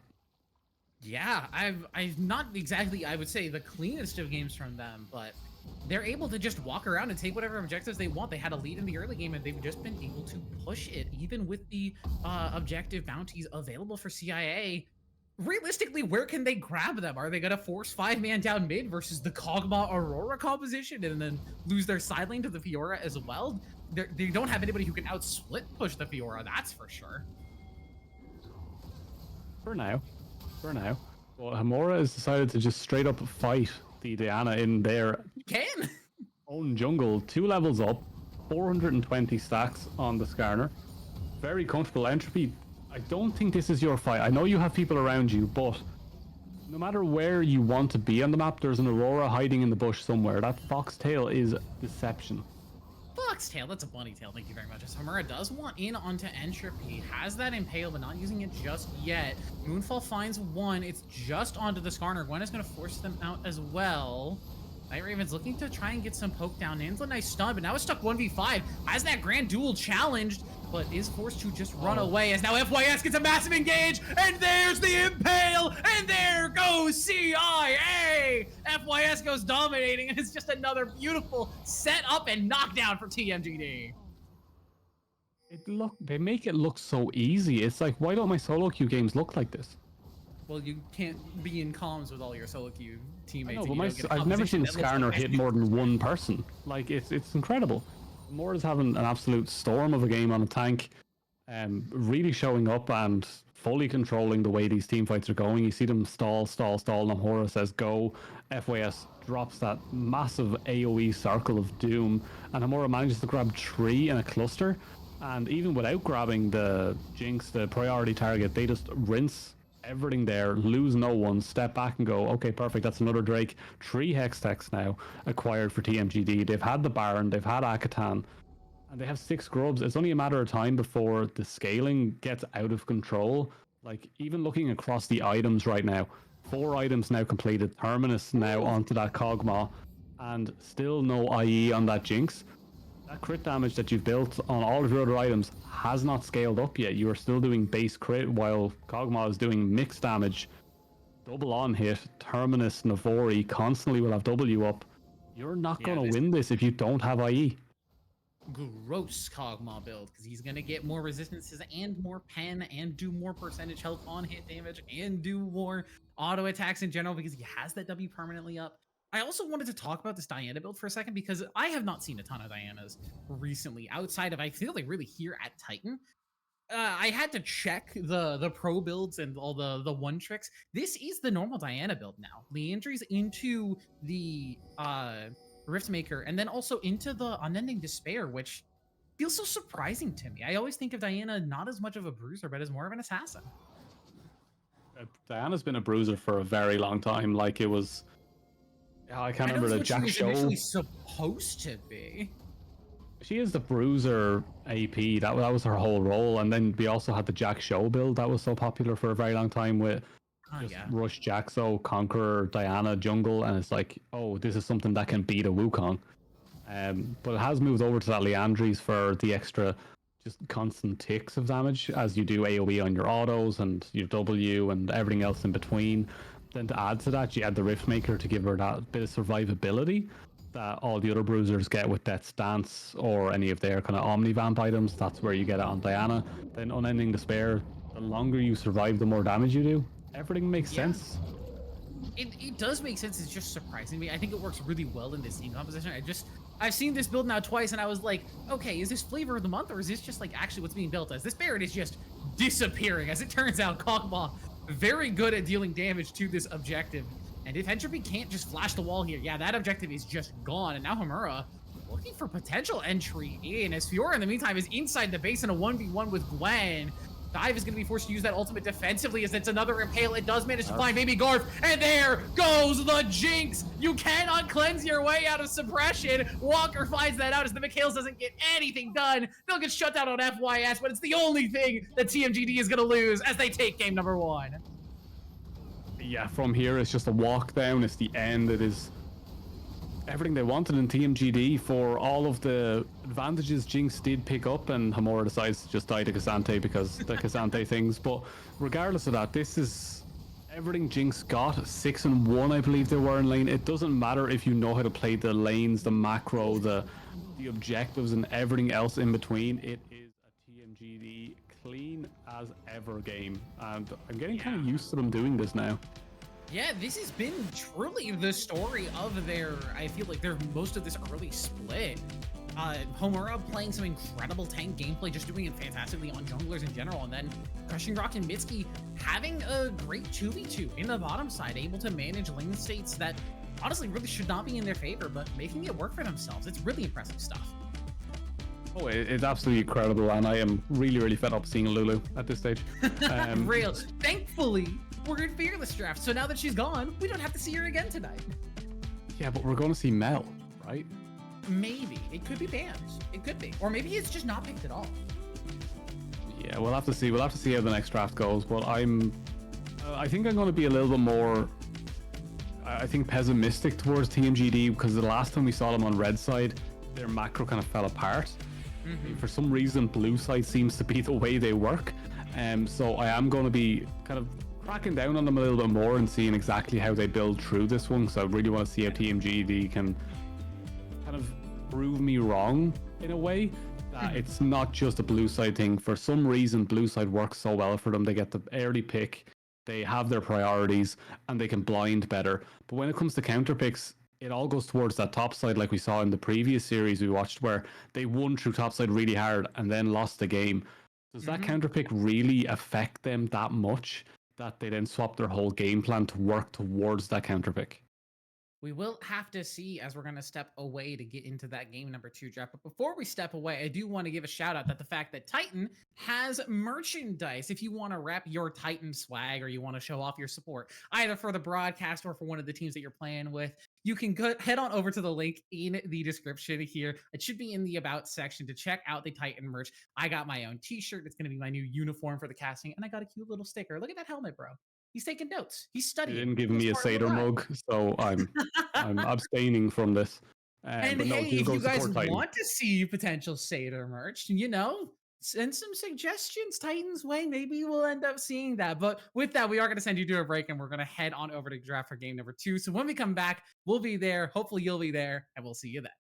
Yeah, I've not exactly, I would say, the cleanest of games from them, but they're able to just walk around and take whatever objectives they want. They had a lead in the early game and they've just been able to push it, even with the objective bounties available for CIA. Realistically, where can they grab them? Are they going to force 5-man down mid versus the Kog'Maw Aurora composition and then lose their side lane to the Fiora as well? They don't have anybody who can outsplit push the Fiora, that's for sure. For now. Well, Homura has decided to just straight up fight the Diana in their own jungle. 2 levels up, 420 stacks on the Skarner. Very comfortable. Entropy, I don't think this is your fight. I know you have people around you, but no matter where you want to be on the map, there's an Aurora hiding in the bush somewhere. That foxtail is deception. Foxtail, that's a bunny tail, thank you very much. As Homura does want in onto Entropy, has that impale, but not using it just yet. Moonfall finds one, it's just onto the Skarner. Gwen is going to force them out as well. Night Raven's looking to try and get some poke down. Nan's a nice stun, but now it's stuck 1v5. Has that Grand Duel challenged, but is forced to just run away as now FYS gets a massive engage, and there's the impale, and there goes CIA! FYS goes dominating, and it's just another beautiful setup and knockdown for TMGD. They make it look so easy. It's like, why don't my solo queue games look like this? Well, you can't be in comms with all your solo queue teammates. I know, but I've never seen Skarner hit more than one person. Like, it's incredible. Mora's having an absolute storm of a game on a tank, really showing up and fully controlling the way these team fights are going. You see them stall, and Homura says go. FYS drops that massive AoE circle of doom, and Homura manages to grab 3 in a cluster, and even without grabbing the Jinx, the priority target, they just rinse everything there, lose no one, step back and go, okay, perfect, that's another Drake. 3 Hextechs now acquired for TMGD. They've had the Baron, they've had Akatan, and they have 6 Grubs. It's only a matter of time before the scaling gets out of control. Like, even looking across the items right now, 4 items now completed, Terminus now onto that Kog'Maw, and still no IE on that Jinx. That crit damage that you've built on all of your other items has not scaled up yet. You are still doing base crit while Kog'Maw is doing mixed damage. Double on hit, Terminus, Navori constantly will have W up. You're not going to win this if you don't have IE. Gross Kog'Maw build, because he's going to get more resistances and more pen and do more percentage health on hit damage and do more auto attacks in general because he has that W permanently up. I also wanted to talk about this Diana build for a second because I have not seen a ton of Dianas recently outside of, I feel like, really here at Titan. I had to check the pro builds and all the one tricks. This is the normal Diana build now. Leandry's into the Riftmaker and then also into the Unending Despair, which feels so surprising to me. I always think of Diana not as much of a bruiser, but as more of an assassin. Diana's been a bruiser for a very long time. Like, it was... I can't remember the Jack Show. Initially supposed to be. She is the bruiser AP. That was her whole role. And then we also had the Jack Show build that was so popular for a very long time with Rush, Jaxo, Conqueror, Diana, Jungle, and it's like, oh, this is something that can beat a Wukong. But it has moved over to that Liandry's for the extra just constant ticks of damage as you do AoE on your autos and your W and everything else in between. Then to add to that, you add the Riftmaker to give her that bit of survivability that all the other bruisers get with Death's Dance or any of their kind of Omnivamp items. That's where you get it on Diana. Then Unending Despair, the longer you survive, the more damage you do. Everything makes sense. It does make sense. It's just surprising me. I think it works really well in this team composition. I've seen this build now twice, and I was like, okay, is this flavor of the month, or is this just like actually what's being built as? This Barret is just disappearing. As it turns out, Kog'Maw very good at dealing damage to this objective. And if Entropy can't just flash the wall here, yeah, that objective is just gone. And now Homura looking for potential entry in, as Fiora in the meantime is inside the base in a 1v1 with Gwen. Dive is going to be forced to use that ultimate defensively as it's another Impale. It does manage to find Baby Garf, and there goes the Jinx. You cannot cleanse your way out of suppression. Walker finds that out as the Mikhails doesn't get anything done. They'll get shut down on FYS, but it's the only thing that TMGD is going to lose as they take game number 1. Yeah, from here it's just a walk down. It's the end. It is everything they wanted in TMGD for all of the advantages Jinx did pick up, and Homura decides to just die to K'Sante because the K'Sante things. But regardless of that, this is everything Jinx got. 6-1, I believe they were in lane. It doesn't matter if you know how to play the lanes, the macro, the objectives, and everything else in between. It is a TMGD clean as ever game, and I'm getting kind of used to them doing this now. Yeah, this has been truly the story of their, I feel like they're most of this early split. Homura playing some incredible tank gameplay, just doing it fantastically on junglers in general, and then Crushing Rock and Mitsuki having a great 2v2 in the bottom side, able to manage lane states that honestly really should not be in their favor, but making it work for themselves. It's really impressive stuff. Oh, it's absolutely incredible, and I am really, really fed up seeing Lulu at this stage. Real. Thankfully, we're in Fearless Draft, so now that she's gone, we don't have to see her again tonight. Yeah, but we're going to see Mel, right? Maybe. It could be banned. It could be. Or maybe it's just not picked at all. Yeah, we'll have to see. We'll have to see how the next draft goes, but I think I'm going to be a little bit more, I think, pessimistic towards TMGD, because the last time we saw them on red side, their macro kind of fell apart. For some reason, blue side seems to be the way they work. So I am going to be kind of cracking down on them a little bit more and seeing exactly how they build through this one. So I really want to see how TMGD can kind of prove me wrong in a way. That it's not just a blue side thing. For some reason, blue side works so well for them. They get the early pick, they have their priorities, and they can blind better. But when it comes to counter picks, it all goes towards that top side, like we saw in the previous series we watched, where they won through top side really hard and then lost the game. Does that counter pick really affect them that much that they then swap their whole game plan to work towards that counter pick? We will have to see as we're going to step away to get into that game number 2 draft. But before we step away, I do want to give a shout out that the fact that Titan has merchandise. If you want to wrap your Titan swag or you want to show off your support, either for the broadcast or for one of the teams that you're playing with, you can head on over to the link in the description here. It should be in the About section to check out the Titan merch. I got my own t-shirt. It's going to be my new uniform for the casting. And I got a cute little sticker. Look at that helmet, bro. He's taking notes. He's studying. They didn't give me a Seder mug, so I'm abstaining from this. And but no, hey, if you guys Titan. want to see potential Seder merch, send some suggestions Titan's way. Maybe we'll end up seeing that. But with that, we are going to send you to a break, and we're going to head on over to draft for game number 2. So when we come back, we'll be there. Hopefully you'll be there, and we'll see you then.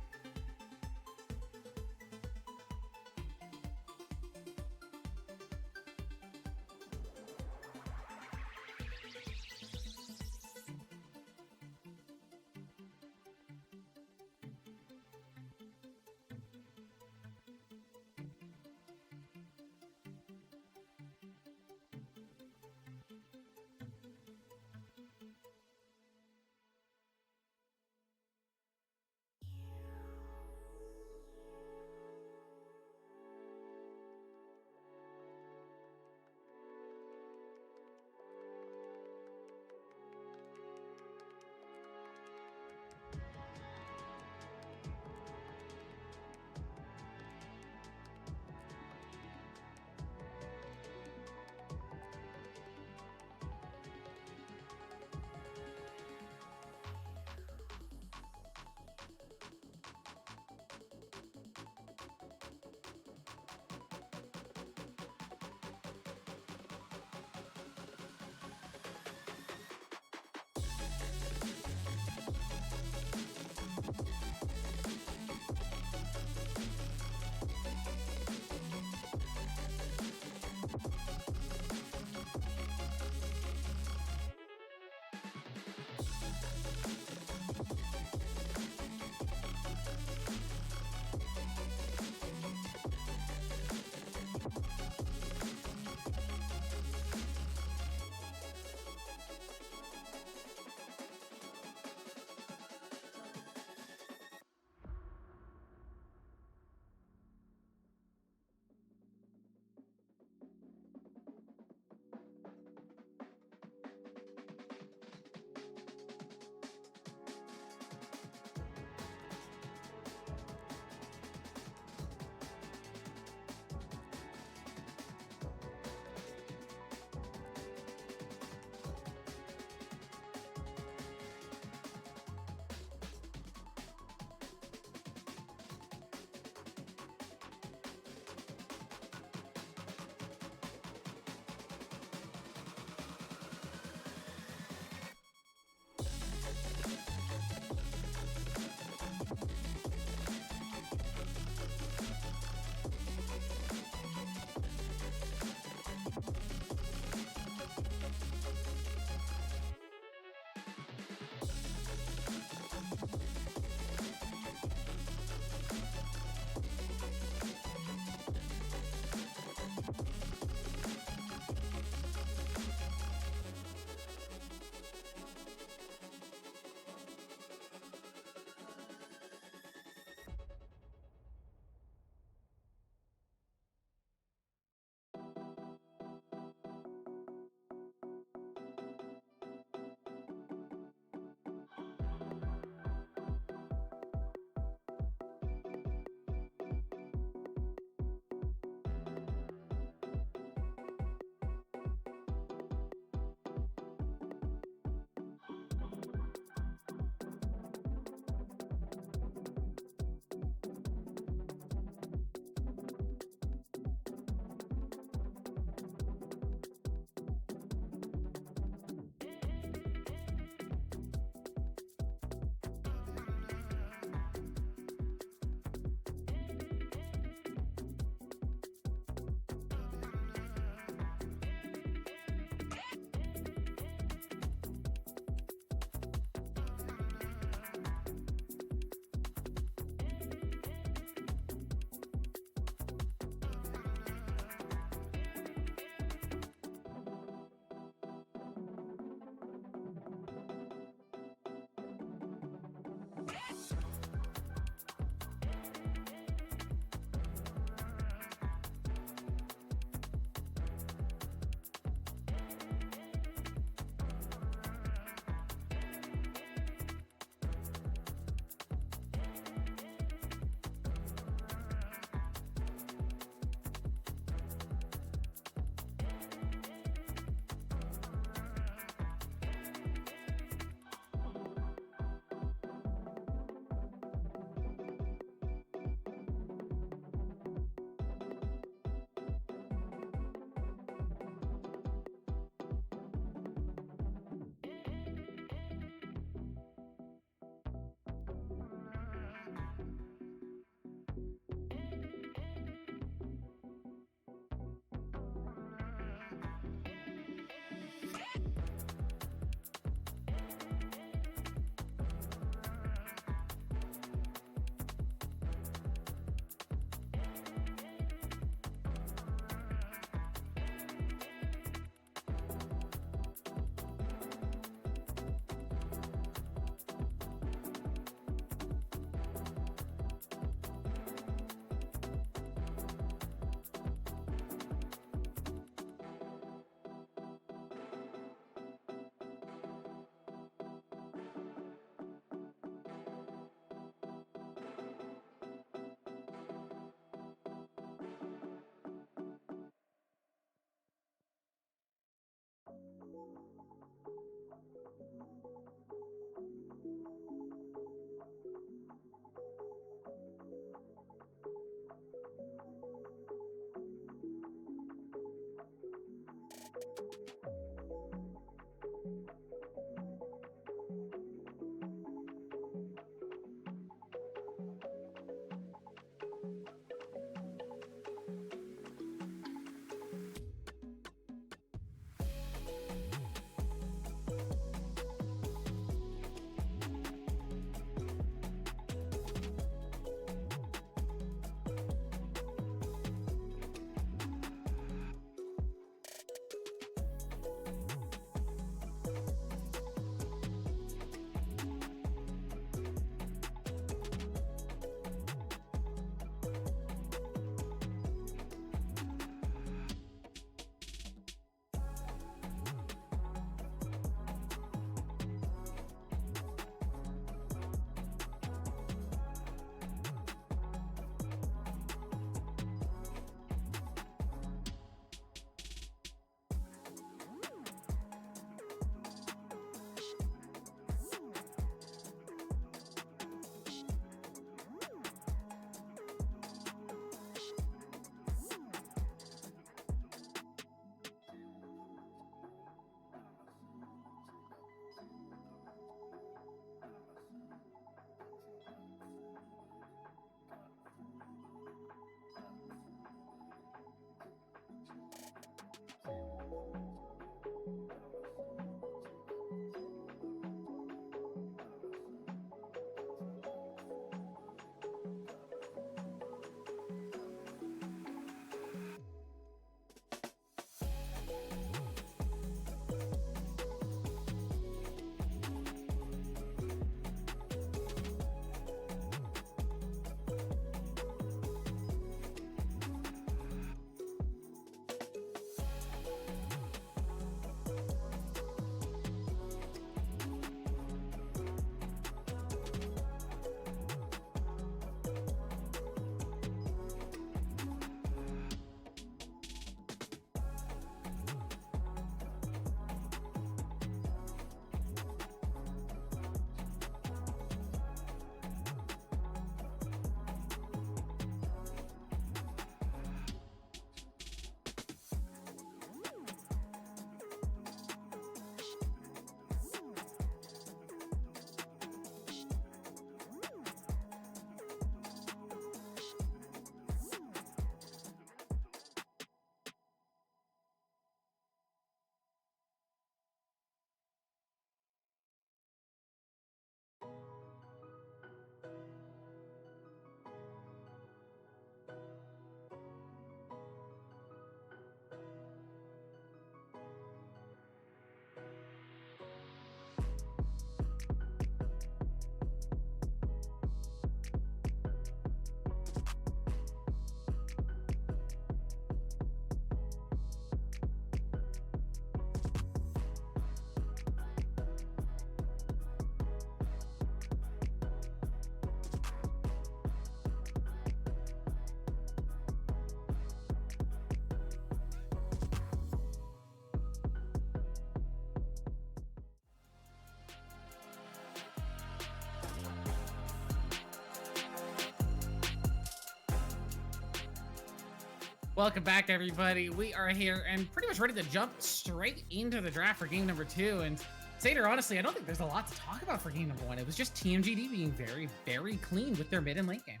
Welcome back, everybody. We are here and pretty much ready to jump straight into the draft for game number 2. And Sater, honestly, I don't think there's a lot to talk about for game number 1. It was just TMGD being very, very clean with their mid and late game.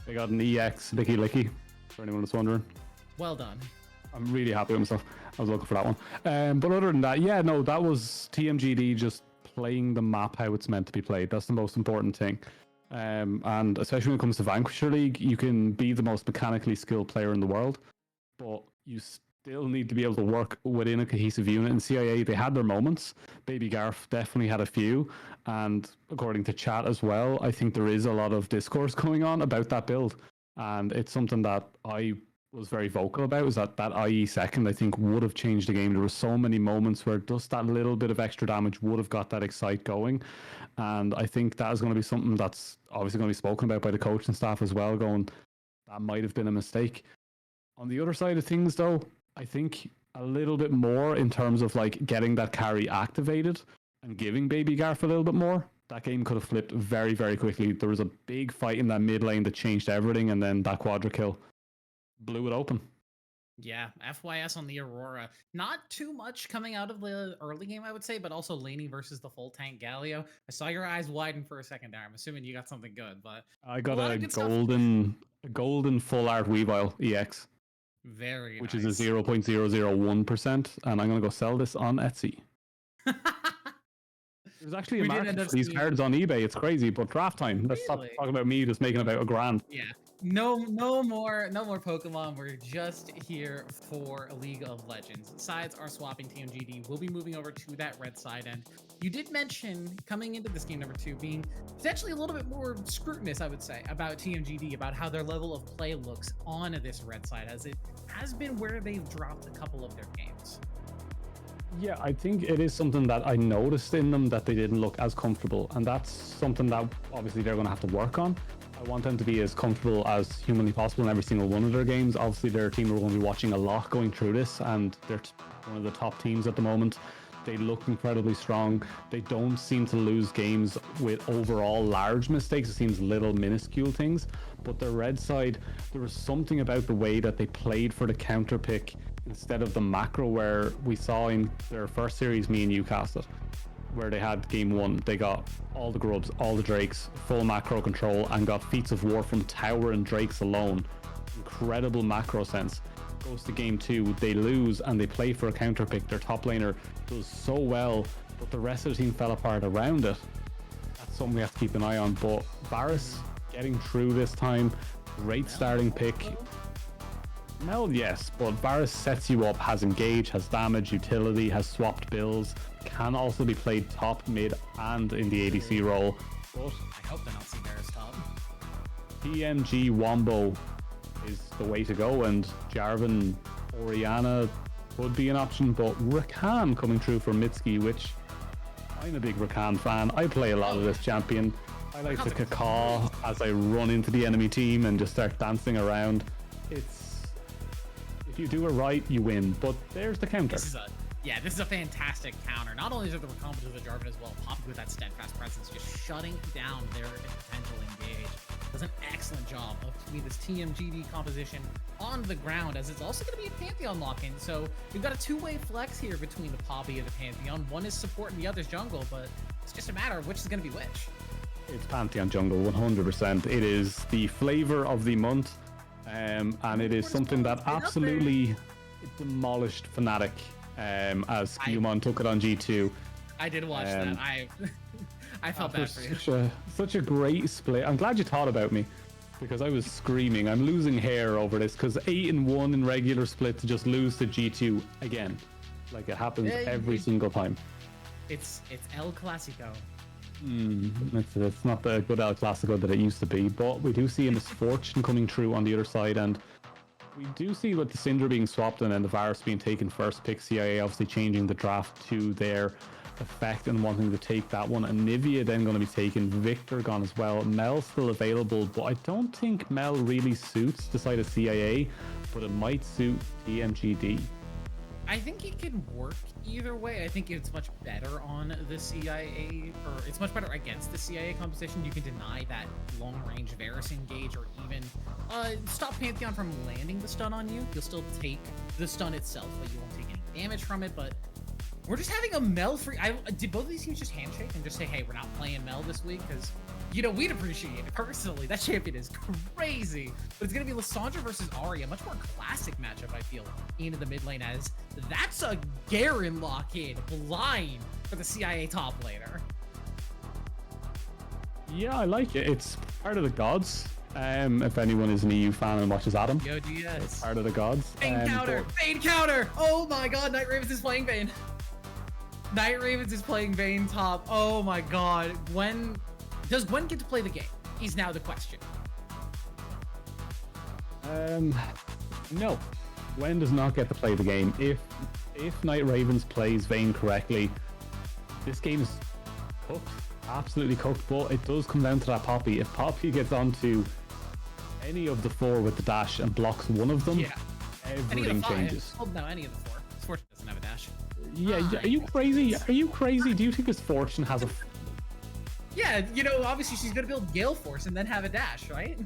They got an EX Licky Licky, for anyone that's wondering. Well done. I'm really happy with myself. I was looking for that one. But other than that, yeah, no, that was TMGD just playing the map how it's meant to be played. That's the most important thing. And especially when it comes to Vanquisher League, you can be the most mechanically skilled player in the world, but you still need to be able to work within a cohesive unit. In CIA, they had their moments. Baby Garf definitely had a few. And according to chat as well, I think there is a lot of discourse going on about that build. And it's something that I was very vocal about, is that IE second, I think, would have changed the game. There were so many moments where just that little bit of extra damage would have got that Excite going. And I think that is going to be something that's obviously going to be spoken about by the coach and staff as well, going, that might have been a mistake. On the other side of things, though, I think a little bit more in terms of like getting that carry activated and giving Baby Garf a little bit more. That game could have flipped very, very quickly. There was a big fight in that mid lane that changed everything, and then that quadra kill blew it open. Yeah, FYS on the Aurora. Not too much coming out of the early game, I would say, but also laning versus the full tank Galio. I saw your eyes widen for a second there. I'm assuming you got something good, but I got lot a of good stuff. golden full art Weavile EX, Very which nice. is a 0.001%, and I'm gonna go sell this on Etsy. There's actually a We did market end up for these seeing- cards on eBay. It's crazy, but draft time. Let's stop Really? talking about me just making about $1,000. Yeah. No more Pokemon. We're just here for League of Legends. Sides are swapping. TMGD will be moving over to that red side, and you did mention coming into this game number 2 being potentially a little bit more scrutinous, I would say, about TMGD, about how their level of play looks on this red side, as it has been where they've dropped a couple of their games. Yeah, I think it is something that I noticed in them, that they didn't look as comfortable, and that's something that obviously they're going to have to work on. I want them to be as comfortable as humanly possible in every single one of their games. Obviously, their team are going to be watching a lot going through this, and they're one of the top teams at the moment. They look incredibly strong. They don't seem to lose games with overall large mistakes. It seems little minuscule things. But the red side, there was something about the way that they played for the counter pick instead of the macro, where we saw in their first series, me and you cast it, where they had game 1, they got all the grubs, all the drakes, full macro control, and got feats of war from tower and drakes alone. Incredible macro sense. Goes to game 2, they lose and they play for a counter pick. Their top laner does so well, but the rest of the team fell apart around it. That's something we have to keep an eye on. But Varus getting through this time, great starting pick. Mel, yes, but Varus sets you up, has engage, has damage, utility, has swapped builds, can also be played top, mid, and in the ADC role. But I hope they don't see Varus top. TMG Wombo is the way to go, and Jarvan, Oriana would be an option, but Rakan coming through for Mitski, which I'm a big Rakan fan. I play a lot of this champion. I like the cacaw as I run into the enemy team and just start dancing around. If you do it right, you win, but there's the counter. This is a fantastic counter. Not only is it the recombinant of Jarvan as well, popping with that steadfast presence, just shutting down their potential engage. Does an excellent job of keeping this TMGD composition on the ground, as it's also going to be a Pantheon lock-in. So we've got a two-way flex here between the Poppy and the Pantheon. One is support and the other's jungle, but it's just a matter of which is going to be which. It's Pantheon jungle, 100%. It is the flavor of the month, and it is something that absolutely demolished Fnatic, as Skewmon took it on G2. I did watch that. I felt bad for you. Such a great split. I'm glad you thought about me, because I was screaming. I'm losing hair over this, because 8-1 in regular split to just lose to G2 again. Like, it happens every single time. It's El Clasico. It's not the good El Clasico that it used to be, but we do see a misfortune coming through on the other side, and we do see with the Syndra being swapped and then the Varus being taken first pick, CIA obviously changing the draft to their effect and wanting to take that one, and Nivea then going to be taken, Victor gone as well, Mel still available, but I don't think Mel really suits the side of CIA, but it might suit TMGD. I think it can work either way. I think it's much better on the CIA, or it's much better against the CIA composition. You can deny that long-range Varus engage, or even stop Pantheon from landing the stun on you. You'll still take the stun itself, but you won't take any damage from it. But we're just having a Mel free. Did both of these teams just handshake and just say, hey, we're not playing Mel this week? Because, you know, we'd appreciate it personally. That champion is crazy. But it's going to be Lissandra versus Ahri, a much more classic matchup, I feel, into the mid lane, as that's a Garen lock-in blind for the CIA top laner. Yeah, I like it. It's part of the gods. If anyone is an EU fan and watches Adam, Yo, DS. it's part of the gods. Vayne counter! Vayne counter! Oh my god, Night Ravens is playing Vayne. Night Ravens is playing Vayne top. Oh my god. Does Gwen get to play the game? Is now the question. No. Gwen does not get to play the game. If Night Ravens plays Vayne correctly, this game is cooked. Absolutely cooked, but it does come down to that Poppy. If Poppy gets onto any of the four with the dash and blocks one of them, everything changes. Oh, no, any of the four. Fortune doesn't have a dash. Yeah, are you crazy? Are you crazy? Do you think this Fortune has a... Yeah, you know, obviously she's gonna build Gale Force and then have a dash, right?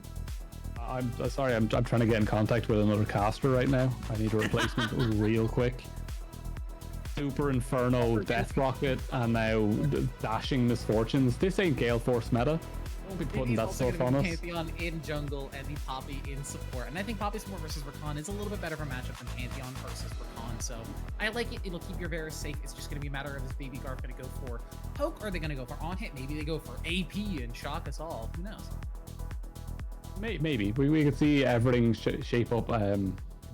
I'm sorry, I'm trying to get in contact with another caster right now. I need a replacement real quick. Super Inferno Death Rocket and now dashing Misfortunes. This ain't Gale Force meta. Don't be putting that stuff on us. Pantheon in jungle and the Poppy in support. And I think Poppy support versus Rakan is a little bit better of a matchup than Pantheon versus Rakan. So I like it. It'll keep your Varus safe. It's just going to be a matter of, is Baby Garf going to go for poke, or are they going to go for on hit? Maybe they go for AP and shock us all. Who knows? Maybe. We could see everything shape up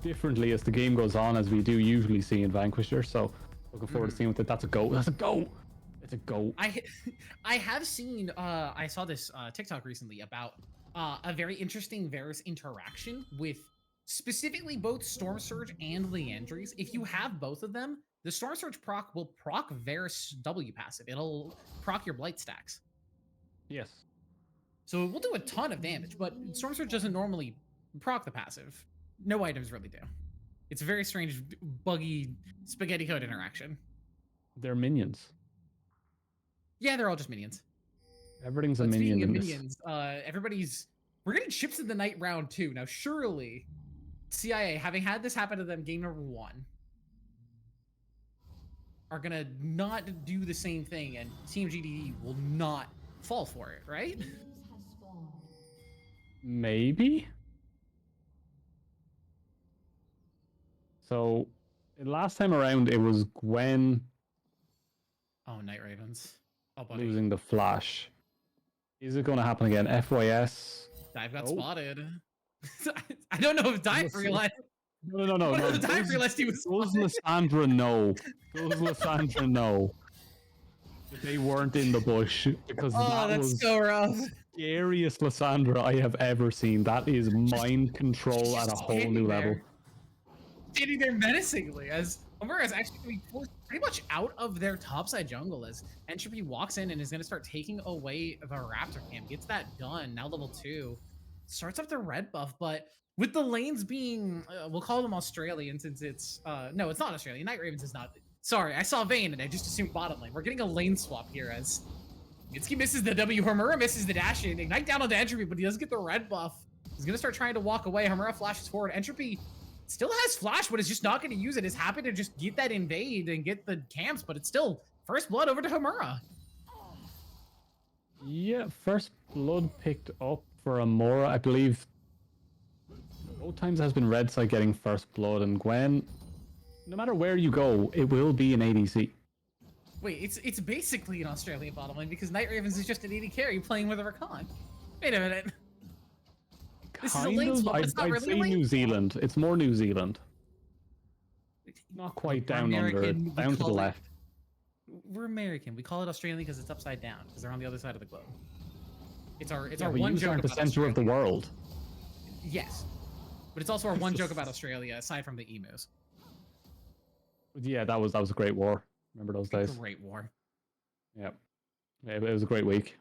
differently as the game goes on, as we do usually see in Vanquisher. So looking forward to seeing what that's a go. That's a go. It's a go. I have seen I saw this TikTok recently about a very interesting Varus interaction with specifically both Storm Surge and Leandries. If you have both of them, the Storm Surge proc will proc Varus W passive. It'll proc your Blight stacks. Yes. So it will do a ton of damage, but Storm Surge doesn't normally proc the passive. No items really do. It's a very strange, buggy spaghetti code interaction. They're minions. Yeah, they're all just minions. Everything's a But minion speaking in of this. minions, we're getting chips in the night round 2. Now, surely, CIA, having had this happen to them game number 1, are gonna not do the same thing, and TMG will not fall for it, right? Leaders has spawned. Maybe. So last time around, it was Gwen Oh, Night Ravens. Oh, buddy. losing the flash. Is it going to happen again? FYS. Dive got Oh. spotted. I don't know if Dive realized. No. If Dive realized he was Those spotted. Lissandra know. Those Lissandra know that they weren't in the bush, because Oh, that that's was so rough. the scariest Lissandra I have ever seen. That is mind control at a whole new level. Standing there menacingly as Homura is actually going to be forced pretty much out of their topside jungle as Entropy walks in and is going to start taking away the Raptor camp. Gets that done. Now level 2. Starts up the red buff, but with the lanes being, we'll call them Australian since it's, no, it's not Australian. Night Ravens is not. Sorry, I saw Vayne and I just assumed bottom lane. We're getting a lane swap here as Mitsuki misses the W. Homura misses the dash in. Ignite down onto Entropy, but he does get the red buff. He's going to start trying to walk away. Homura flashes forward. Entropy still has flash, but is just not going to use it. Is happy to just get that invade and get the camps, but it's still first blood over to Homura. Yeah, first blood picked up for Amora. I believe both times has been red side getting first blood, and Gwen, no matter where you go, it will be an ADC. Wait, it's basically an Australian bottom lane because Night Ravens is just an AD carry playing with a Rakan. Wait a minute. This is a lane swap, but it's not I'd really say a lane New swap. Zealand. It's more New Zealand. Not quite We're down under, American, we down to the call it- left. We're American. We call it Australian because it's upside down because they're on the other side of the globe. It's our Yeah, our but one you joke aren't the about center of the Australia. world. Yes, but it's also our one joke about Australia aside from the emus. Yeah, that was a great war. Remember those days? Great war. Yeah, it was a great week.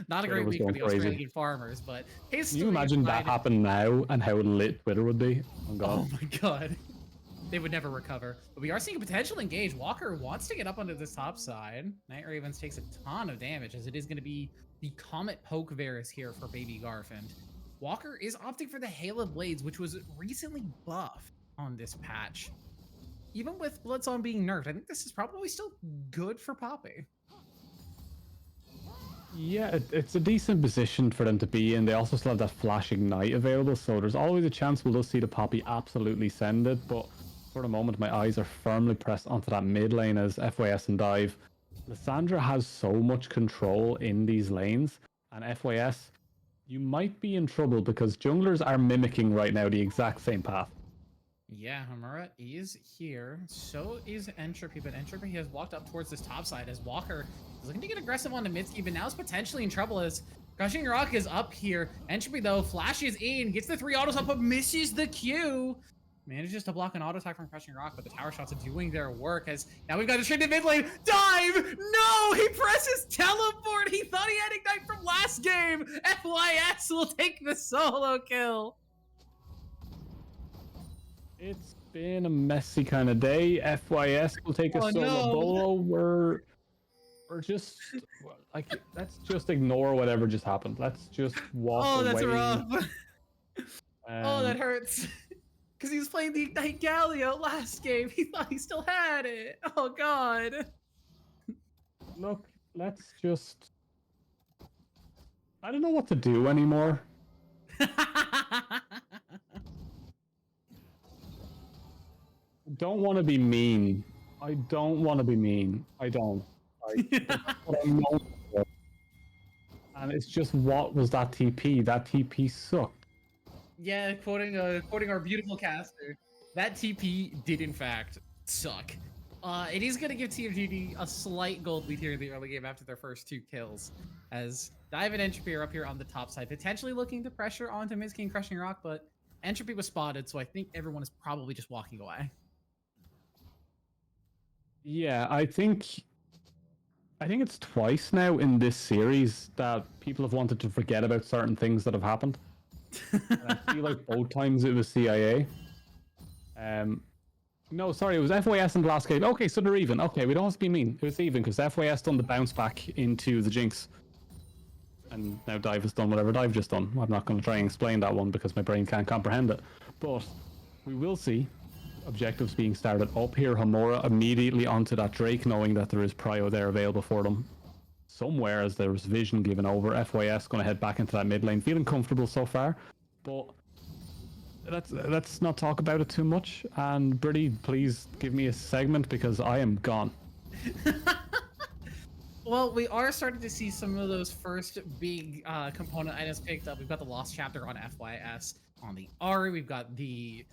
Not a Twitter great was week for going the crazy. Australian farmers, but his Can you story imagine that aside- happened now and how lit Twitter would be? Oh god. Oh my god. They would never recover. But we are seeing a potential engage. Walker wants to get up onto this top side. Night Ravens takes a ton of damage as it is going to be the Comet Poke Varus here for Baby Garf, and Walker is opting for the Hail of Blades, which was recently buffed on this patch. Even with Bloodsong being nerfed, I think this is probably still good for Poppy. Yeah, it's a decent position for them to be in. They also still have that Flash Ignite available, so there's always a chance we'll just see the Poppy absolutely send it, but for the moment my eyes are firmly pressed onto that mid lane as FYS and Dive. Lissandra has so much control in these lanes, and FYS, you might be in trouble because junglers are mimicking right now the exact same path. Yeah, Homura is here. So is Entropy, but Entropy has walked up towards this top side as Walker is looking to get aggressive on the Mitsuki, but now is potentially in trouble as Crushing Rock is up here. Entropy, though, flashes in, gets the 3 autos up, but misses the Q. Manages to block an auto attack from Crushing Rock, but the tower shots are doing their work as now we've got a straight to mid lane. Dive! No! He presses teleport! He thought he had Ignite from last game! FYS will take the solo kill! It's been a messy kind of day. FYS will take a solo bolo. We're just like, let's just ignore whatever just happened. Let's just walk away. Oh, that's rough. Oh, that hurts. Because he was playing the Ignite Galio last game. He thought he still had it. Oh, God. Look, let's just... I don't know what to do anymore. Don't want to be mean. I don't want to be mean. I don't. That's what I'm known for. And it's just, what was that TP? That TP sucked. Yeah, quoting our beautiful caster, that TP did in fact suck. It is going to give TMG a slight gold lead here in the early game after their first 2 kills, as Dive and Entropy are up here on the top side, potentially looking to pressure onto Mizuki and Crushing Rock, but Entropy was spotted, so I think everyone is probably just walking away. Yeah, I think it's twice now in this series that people have wanted to forget about certain things that have happened. And I feel like both times it was CIA. No, sorry, it was FYS in the last game. Okay, so they're even. Okay, we don't have to be mean. It was even because FYS done the bounce back into the Jinx. And now Dive has done whatever Dive just done. I'm not going to try and explain that one because my brain can't comprehend it. But we will see objectives being started up here. Homura immediately onto that Drake, knowing that there is prio there available for them somewhere as there was vision given over. FYS going to head back into that mid lane, feeling comfortable so far, but let's not talk about it too much. And Britty, please give me a segment because I am gone. Well, we are starting to see some of those first big component items picked up. We've got the Lost Chapter on FYS. On the Ari, we've got the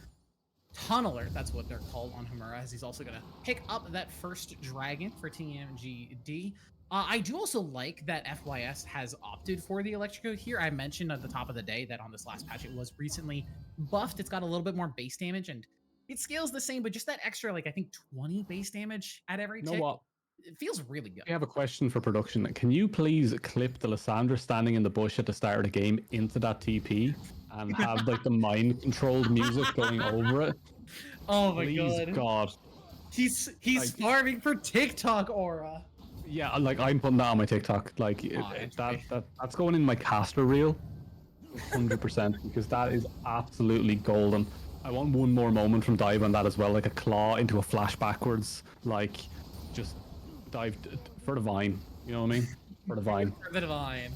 Tunneler, that's what they're called on Homura, as he's also going to pick up that first dragon for TMGD. I do also like that FYS has opted for the Electrico here. I mentioned at the top of the day that on this last patch it was recently buffed. It's got a little bit more base damage and it scales the same, but just that extra, like, I think 20 base damage at every tick. You know what? It feels really good. I have a question for production. Can you please clip the Lissandra standing in the bush at the start of the game into that TP and have like the mind-controlled music going over it? Oh my God. He's like, farming for TikTok aura. Yeah, like I'm putting that on my TikTok. Like that's going in my caster reel, 100%, because that is absolutely golden. I want one more moment from Dive on that as well, like a claw into a flash backwards, like just dive for the vine. You know what I mean? For the vine. For the divine.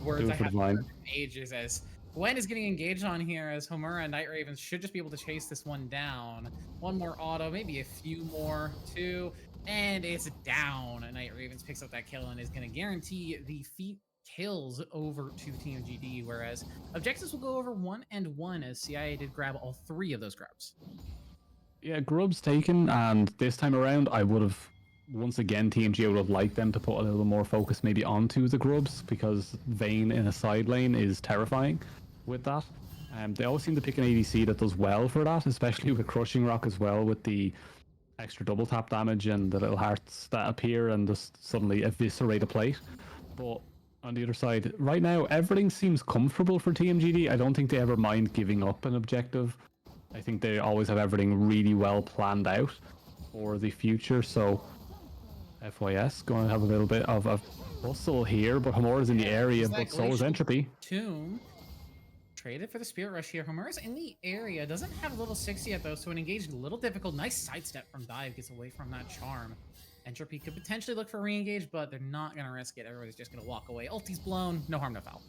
Words I have heard for ages as Gwen is getting engaged on here as Homura and Night Ravens should just be able to chase this one down. One more auto, maybe a few more, 2, and it's down. And Night Ravens picks up that kill and is going to guarantee the feat kills over to TMGD, whereas objectives will go over 1 and 1 as CIA did grab all 3 of those grubs. Yeah, grubs taken, and this time around I would have, once again, TMG would have liked them to put a little more focus maybe onto the grubs, because Vayne in a side lane is terrifying with that. They always seem to pick an ADC that does well for that, especially with Crushing Rock as well, with the extra double tap damage and the little hearts that appear and just suddenly eviscerate a plate. But on the other side, right now, everything seems comfortable for TMGD. I don't think they ever mind giving up an objective. I think they always have everything really well planned out for the future. So FYS going to have a little bit of a bustle here, but Homura's in the area, but so is Entropy. Tomb traded for the Spirit Rush here. Homura's in the area, doesn't have a little 6 yet though, so an engage a little difficult. Nice sidestep from Dive, gets away from that charm. Entropy could potentially look for a re-engage, but they're not going to risk it. Everybody's just going to walk away. Ulti's blown, no harm, no foul.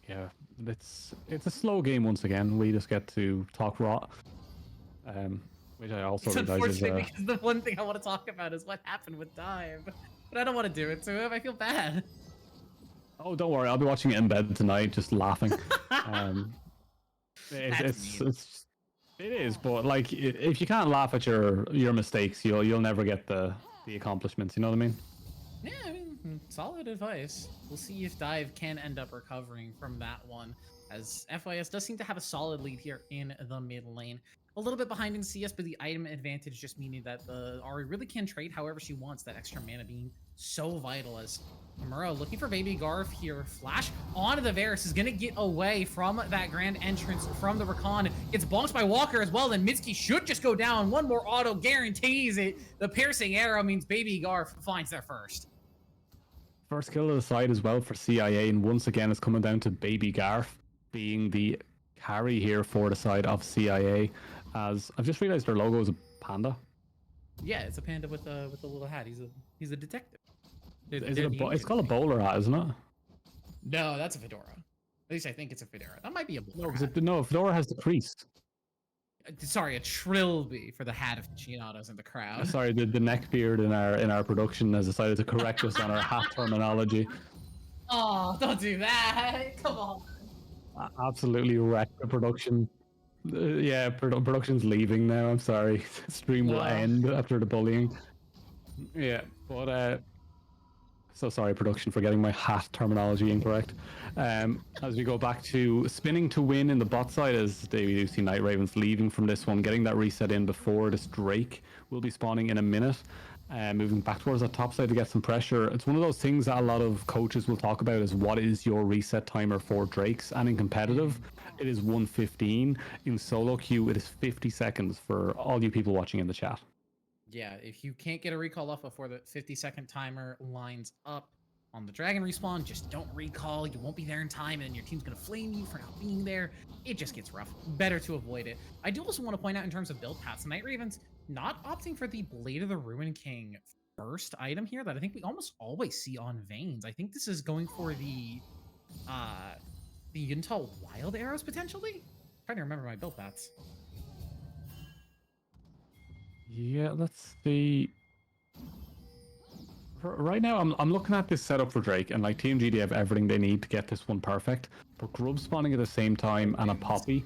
Yeah, it's a slow game once again. We just get to talk raw. Which I also It's realize is unfortunate because the one thing I want to talk about is what happened with Dive. But I don't want to do it to him. I feel bad. Oh, don't worry. I'll be watching it in bed tonight, just laughing. It is, but like, if you can't laugh at your mistakes, you'll never get the accomplishments. You know what I mean? Yeah, I mean, solid advice. We'll see if Dive can end up recovering from that one, as FYS does seem to have a solid lead here in the mid lane. A little bit behind in CS, but the item advantage just meaning that the Ahri really can trade however she wants, that extra mana being so vital. As Homura looking for Baby Garf here. Flash onto the Varus is going to get away from that grand entrance from the Rakan. Gets bonked by Walker as well. Then Mitsuki should just go down. One more auto guarantees it. The piercing arrow means Baby Garf finds their first. First kill of the side as well for CIA, and once again it's coming down to Baby Garf being the carry here for the side of CIA. As I've just realized their logo is a panda. Yeah, it's a panda with a little hat. He's a detective. It's called a bowler hat, isn't it? No, that's a fedora. At least I think it's a fedora. That might be a bowler No, hat. no, fedora has the crease. Sorry, a trilby for the hat aficionados in the crowd. Sorry, the neck beard in our production has decided to correct us on our hat terminology. Oh, don't do that! Come on. Absolutely wrecked the production. Yeah, production's leaving now. I'm sorry. Stream will end after the bullying. Yeah, but so sorry, production, for getting my hat terminology incorrect. As we go back to spinning to win in the bot side, as we do see Night Ravens leaving from this one, getting that reset in before this Drake will be spawning in a minute. Moving back towards that top side to get some pressure. It's one of those things that a lot of coaches will talk about, is what is your reset timer for Drakes, and in competitive it is 1:15. In solo queue it is 50 seconds for all you people watching in the chat. Yeah, if you can't get a recall off before the 50-second timer lines up on the dragon respawn, just don't recall. You won't be there in time, and your team's gonna flame you for not being there. It just gets rough. Better to avoid it. I do also want to point out in terms of build paths, Night Ravens not opting for the Blade of the Ruin King first item here that I think we almost always see on Veins. I think this is going for the Yuntal Wild Arrows potentially. I'm trying to remember my build paths. Yeah, let's see. Right now, I'm looking at this setup for Drake, and like TMG, they have everything they need to get this one perfect. But Grub spawning at the same time and a Poppy.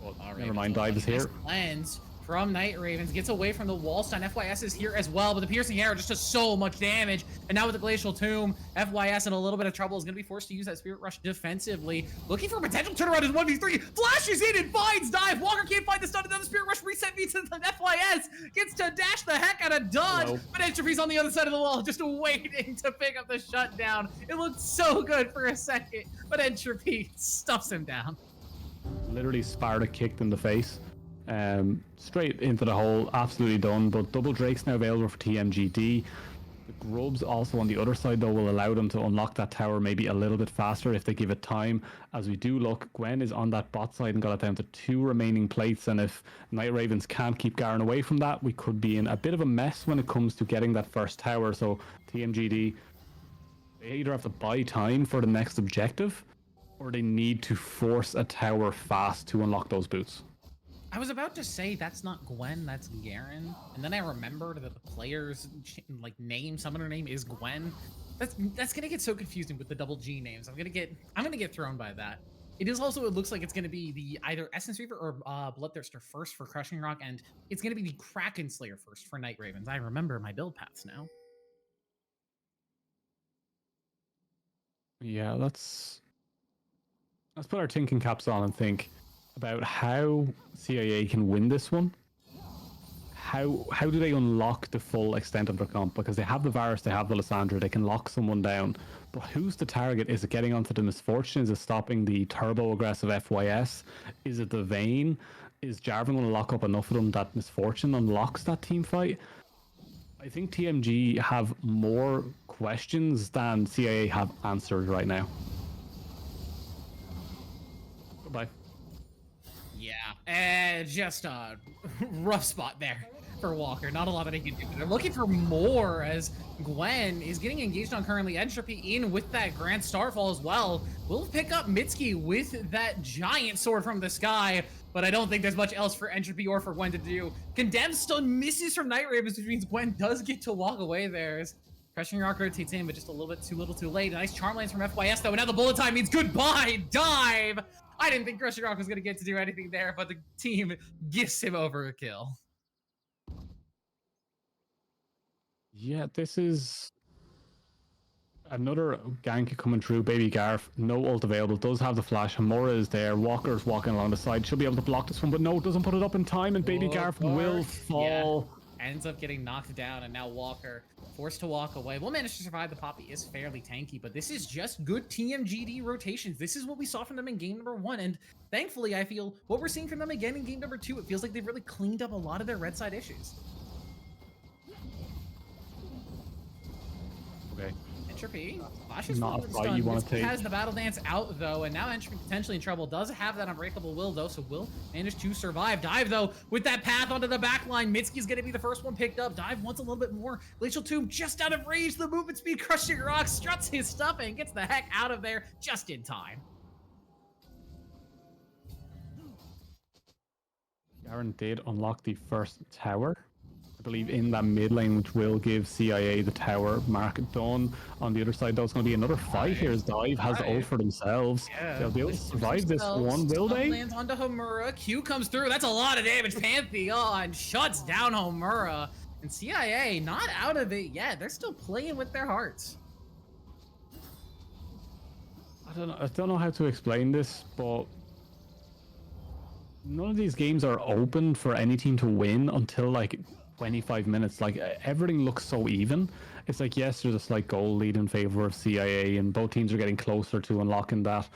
Well, never mind, Dive is here. Cleanse from Night Ravens, gets away from the wall stun. FYS is here as well, but the piercing arrow just does so much damage. And now with the Glacial Tomb, FYS in a little bit of trouble, is going to be forced to use that Spirit Rush defensively. Looking for a potential turnaround in 1v3. Flashes in and finds Dive. Walker can't find the stun. Another Spirit Rush reset meets FYS. Gets to dash the heck out of dodge. Hello. But Entropy's on the other side of the wall, just waiting to pick up the shutdown. It looked so good for a second, but Entropy stuffs him down. Literally Sparta kicked in the face. Straight into the hole, absolutely done. But double Drake's now available for TMGD. The Grubs also on the other side though will allow them to unlock that tower maybe a little bit faster if they give it time. As we do look, Gwen is on that bot side and got it down to 2 remaining plates, and if Night Ravens can't keep Garen away from that, we could be in a bit of a mess when it comes to getting that first tower. So TMGD, they either have to buy time for the next objective, or they need to force a tower fast to unlock those boots. I was about to say that's not Gwen, that's Garen, and then I remembered that the player's name, summoner name, is Gwen. That's gonna get so confusing with the double G names. I'm gonna get thrown by that. It is also, it looks like it's gonna be the either Essence Reaver or Bloodthirster first for Crushing Rock, and it's gonna be the Kraken Slayer first for Night Ravens. I remember my build paths now. Yeah, let's put our thinking caps on and think about how CIA can win this one. How do they unlock the full extent of their comp? Because they have the Varus, they have the Lysandra, they can lock someone down. But who's the target? Is it getting onto the Misfortune? Is it stopping the turbo aggressive FYS? Is it the Vayne? Is Jarvan going to lock up enough of them that Misfortune unlocks that team fight? I think TMG have more questions than CIA have answered right now. Goodbye. Yeah, and just a rough spot there for Walker. Not a lot that he can do. They're looking for more as Gwen is getting engaged on currently. Entropy in with that Grand Starfall as well. We'll pick up Mitsuki with that giant sword from the sky, but I don't think there's much else for Entropy or for Gwen to do. Condemned stun misses from Night Ravens, which means Gwen does get to walk away there. As Crushing Rock rotates in, but just a little bit too little too late. A nice charm lance from FYS though, and now the bullet time means goodbye, dive! I didn't think Crushing Rock was going to get to do anything there, but the team gifts him over a kill. Yeah, this is another gank coming through. Baby Garf, no ult available, does have the flash. Hamura is there. Walker's walking along the side, should be able to block this one, but no, doesn't put it up in time, and Baby Garf will fall. Yeah. Ends up getting knocked down, and now Walker forced to walk away. Will manage to survive. The Poppy is fairly tanky, but this is just good TMGD rotations. This is what we saw from them in game number 1, and thankfully, I feel what we're seeing from them again in game number 2, it feels like they've really cleaned up a lot of their red side issues. Okay. Entropy, Flash is Not a full fight stun. you want to Mitsuki take. has the Battle Dance out though, and now Entropy potentially in trouble. Does have that Unbreakable Will though, so will manage to survive. Dive though, with that path onto the back line, Mitsuki's gonna be the first one picked up. Dive wants a little bit more. Glacial Tomb just out of range. The movement speed, Crushing Rock struts his stuff and gets the heck out of there just in time. Garen did unlock the first tower, I believe, in that mid lane, which will give CIA the tower mark done. On the other side, though, it's going to be another fight here as Dive has the ult for themselves. Yeah. They'll be able to survive this one, will they? Lands onto Homura. Q comes through. That's a lot of damage. Pantheon shuts down Homura. And CIA not out of it yet. They're still playing with their hearts. I don't know how to explain this, but none of these games are open for any team to win until like 25 minutes. Like everything looks so even. It's like, yes, there's a slight goal lead in favor of CIA, and both teams are getting closer to unlocking that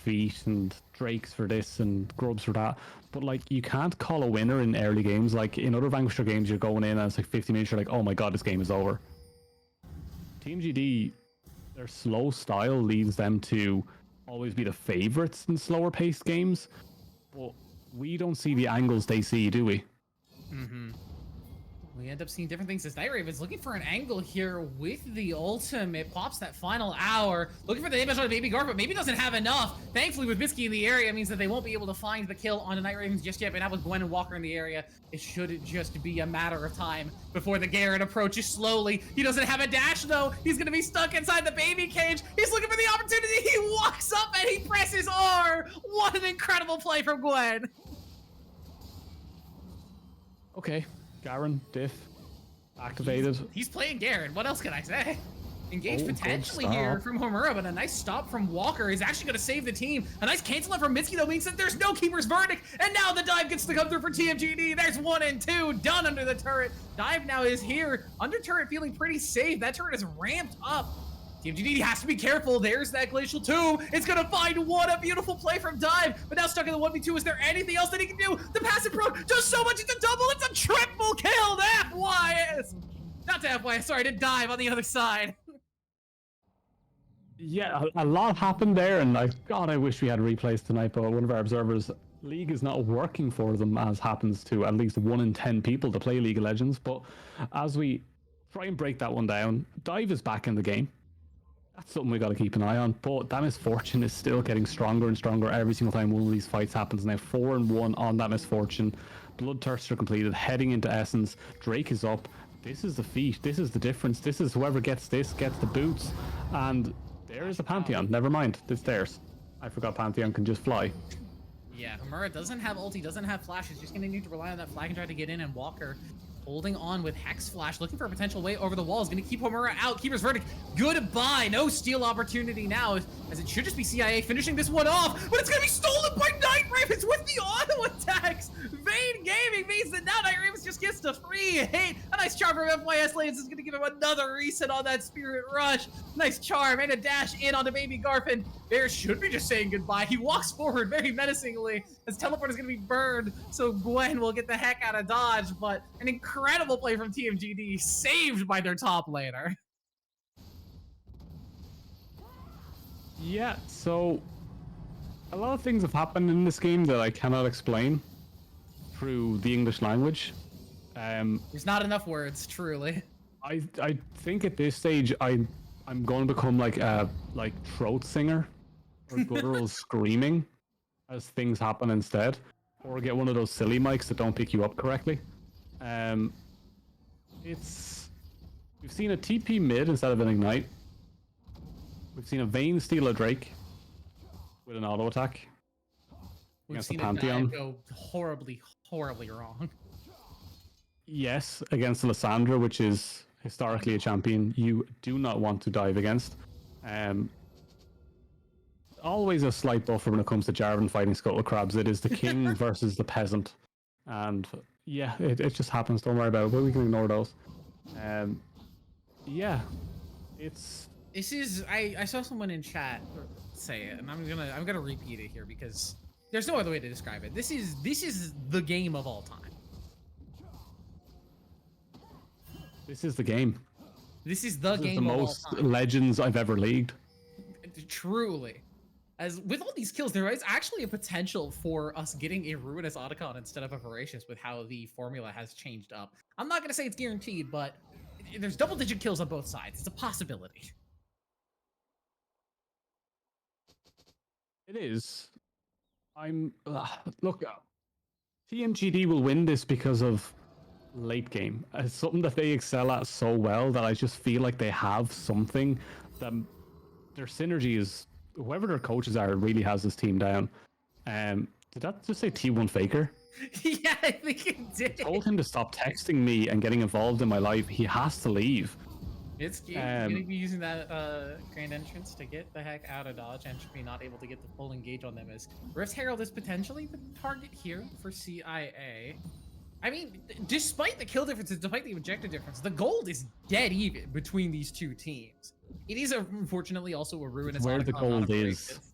feat, and Drakes for this and Grubs for that. But like, you can't call a winner in early games. Like in other Vanquisher games, you're going in and it's like 50 minutes, you're like, oh my god, this game is over. Team GD, their slow style leads them to always be the favorites in slower paced games, but we don't see the angles they see, do we? Mm-hmm. We end up seeing different things as Night Raven's looking for an angle here with the ultimate. Pops that final hour. Looking for the damage on Baby Garf, but maybe doesn't have enough. Thankfully, with Mitsuki in the area, it means that they won't be able to find the kill on the Night Ravens just yet. But now with Gwen and Walker in the area, it should just be a matter of time before the Garen approaches slowly. He doesn't have a dash, though. He's going to be stuck inside the baby cage. He's looking for the opportunity. He walks up and he presses R. What an incredible play from Gwen. Okay, Garen, diff, activated. He's playing Garen. What else can I say? Engage Oh, good potentially stop. here from Homura, but a nice stop from Walker is actually going to save the team. A nice cancel out from Mitsuki, though, means that there's no Keeper's Verdict, and now the dive gets to come through for TMGD. There's 1 and 2 done under the turret. Dive now is here. Under turret feeling pretty safe. That turret is ramped up. TMGD has to be careful. There's that Glacial Tomb. It's going to find one. A beautiful play from Dive, but now stuck in the 1v2. Is there anything else that he can do? The passive pro does so much. It's a double. It's a triple kill to FYS. Not to FYS, sorry, to Dive on the other side. Yeah, a lot happened there, and God, I wish we had replays tonight, but one of our observers, League is not working for them, as happens to at least 1 in 10 people to play League of Legends. But as we try and break that one down, Dive is back in the game. That's something we got to keep an eye on. But that Misfortune is still getting stronger and stronger every single time one of these fights happens. Now 4 and 1 on that Misfortune. Bloodthirster completed, heading into Essence. Drake is up. This is the feat. This is the difference. This is whoever gets this gets the boots. And there is a Pantheon. Never mind. It's theirs. I forgot Pantheon can just fly. Yeah, Homura doesn't have ulti, doesn't have flash. He's just going to need to rely on that flag and try to get in, and Walker holding on with Hex Flash, looking for a potential way over the wall. Is going to keep Homura out. Keeper's Verdict, goodbye. No steal opportunity now, as it should just be CIA finishing this one off, but it's going to be stolen by Night Ravens with the auto attacks. Vayne Gaming means that now Night Ravens just gets to free hit. A nice charm from FYS Lanes is going to give him another reset on that Spirit Rush. Nice charm and a dash in onto Baby Garfin. Bear should be just saying goodbye. He walks forward very menacingly as Teleport is going to be burned, so Gwen will get the heck out of dodge, but an incredible incredible play from TMGD, saved by their top laner. Yeah, so a lot of things have happened in this game that I cannot explain through the English language. There's not enough words, truly. I think at this stage I'm going to become like a throat singer or guttural screaming as things happen instead, or get one of those silly mics that don't pick you up correctly. We've seen a TP mid instead of an ignite. We've seen a Vayne steal a Drake with an auto attack. We've Against the seen Pantheon. a dive go horribly, horribly wrong. Yes, against Lysandra, which is historically a champion you do not want to dive against. Always a slight buffer when it comes to Jarvan fighting Scuttle Crabs. It is the king versus the peasant. And yeah, it just happens. Don't worry about it, but we can ignore those. Yeah, it's... This is, I saw someone in chat say it, and I'm gonna repeat it here because there's no other way to describe it. This is the game of all time. This is the game. This is the This game is the of most all time. legends I've ever leagued. Truly. As with all these kills, there is actually a potential for us getting a Ruinous Otacon instead of a Voracious with how the formula has changed up. I'm not gonna say it's guaranteed, but there's double-digit kills on both sides. It's a possibility. It is. Look, TMGD will win this because of late game. It's something that they excel at so well that I just feel like they have something that their synergy is. Whoever their coaches are really has this team down. Did that just say T1 Faker? Yeah, I think it did. I told him to stop texting me and getting involved in my life. He has to leave. It's cute. You're gonna be using that grand entrance to get the heck out of dodge and should be not able to get the full engage on them as Rift Herald is potentially the target here for CIA. I mean, despite the kill differences, despite the objective difference, the gold is dead even between these two teams. It is unfortunately also a ruinous Where the Otacon, gold not a is. Voracious.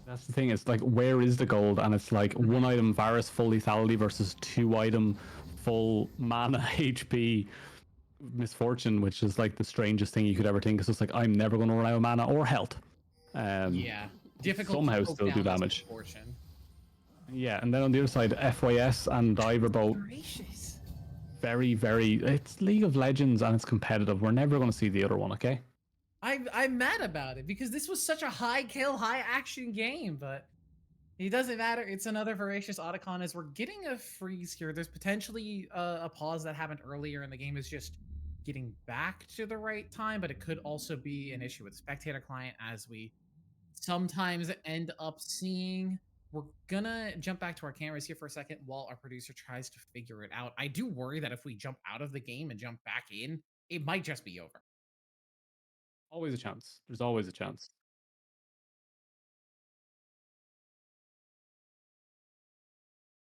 That's the thing. It's like, where is the gold? And it's like one item Varus full lethality versus 2 item full mana HP misfortune, which is like the strangest thing you could ever think. Because it's like, I'm never going to run out of mana or health. Yeah, difficult somehow to poke still do down as damage. misfortune. Yeah, and then on the other side, FYS and Dive are both Gracious. very, very... It's League of Legends and it's competitive. We're never going to see the other one, okay? I'm mad about it because this was such a high kill, high action game, but it doesn't matter. It's another Voracious Otacon as we're getting a freeze here. There's potentially a pause that happened earlier and the game is just getting back to the right time, but it could also be an issue with the spectator client as we sometimes end up seeing. We're gonna jump back to our cameras here for a second while our producer tries to figure it out. I do worry that if we jump out of the game and jump back in, it might just be over. Always a chance. There's always a chance.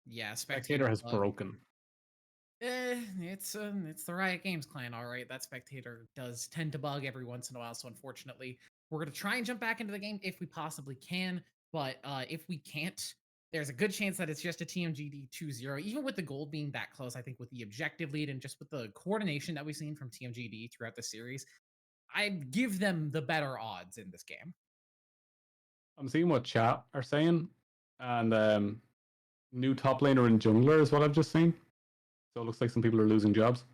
Yeah, Spectator has bug. broken. It's the Riot Games clan, all right. That spectator does tend to bug every once in a while, so unfortunately, we're gonna try and jump back into the game if we possibly can. But if we can't, there's a good chance that it's just a TMGD 2-0. Even with the gold being that close, I think with the objective lead and just with the coordination that we've seen from TMGD throughout the series, I'd give them the better odds in this game. I'm seeing what chat are saying, and new top laner and jungler is what I've just seen. So it looks like some people are losing jobs.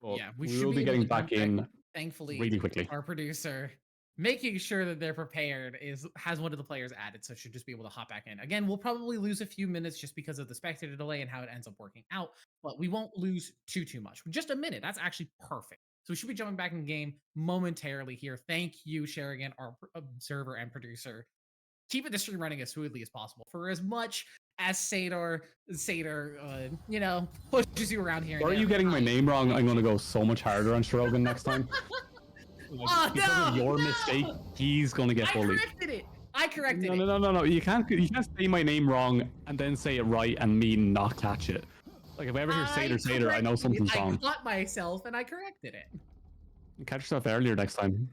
But Yeah, we should will be able getting to back jump in thankfully really quickly. our producer making sure that they're prepared has one of the players added, so should just be able to hop back in. Again, we'll probably lose a few minutes just because of the spectator delay and how it ends up working out, but we won't lose too much. Just a minute, that's actually perfect. So we should be jumping back in the game momentarily here. Thank you, Sherigan, our observer and producer, keeping the stream running as smoothly as possible for as much as Sador, you know, pushes you around here. Or are you getting my name wrong? I'm going to go so much harder on Shrogan next time. Like, Oh, because of no, your no! mistake, he's going to get bullied. I corrected it. No. You can't say my name wrong and then say it right and me not catch it. Like, if I ever hear Satyr, I know something's wrong. I caught myself and I corrected it. You catch yourself earlier next time.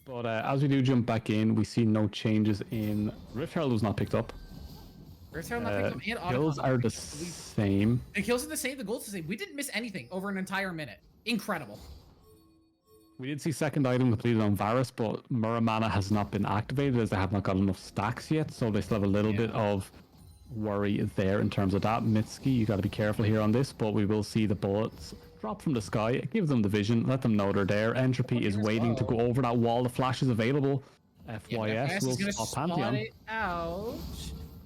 But as we do jump back in, we see no changes in... Rift Herald was not picked up. First round, nothing. And Kills Otacon. are the same. The kills are the same. The goals are the same. We didn't miss anything over an entire minute. Incredible. We did see second item completed on Varus, but Muramana has not been activated as they have not got enough stacks yet, so they still have a little bit of worry there in terms of that. Mitsuki, you got to be careful here on this, but we will see the bullets drop from the sky. It gives them the vision, let them know they're there. Entropy is waiting to go over that wall. The flash is available. FYS will spot Pantheon. It out.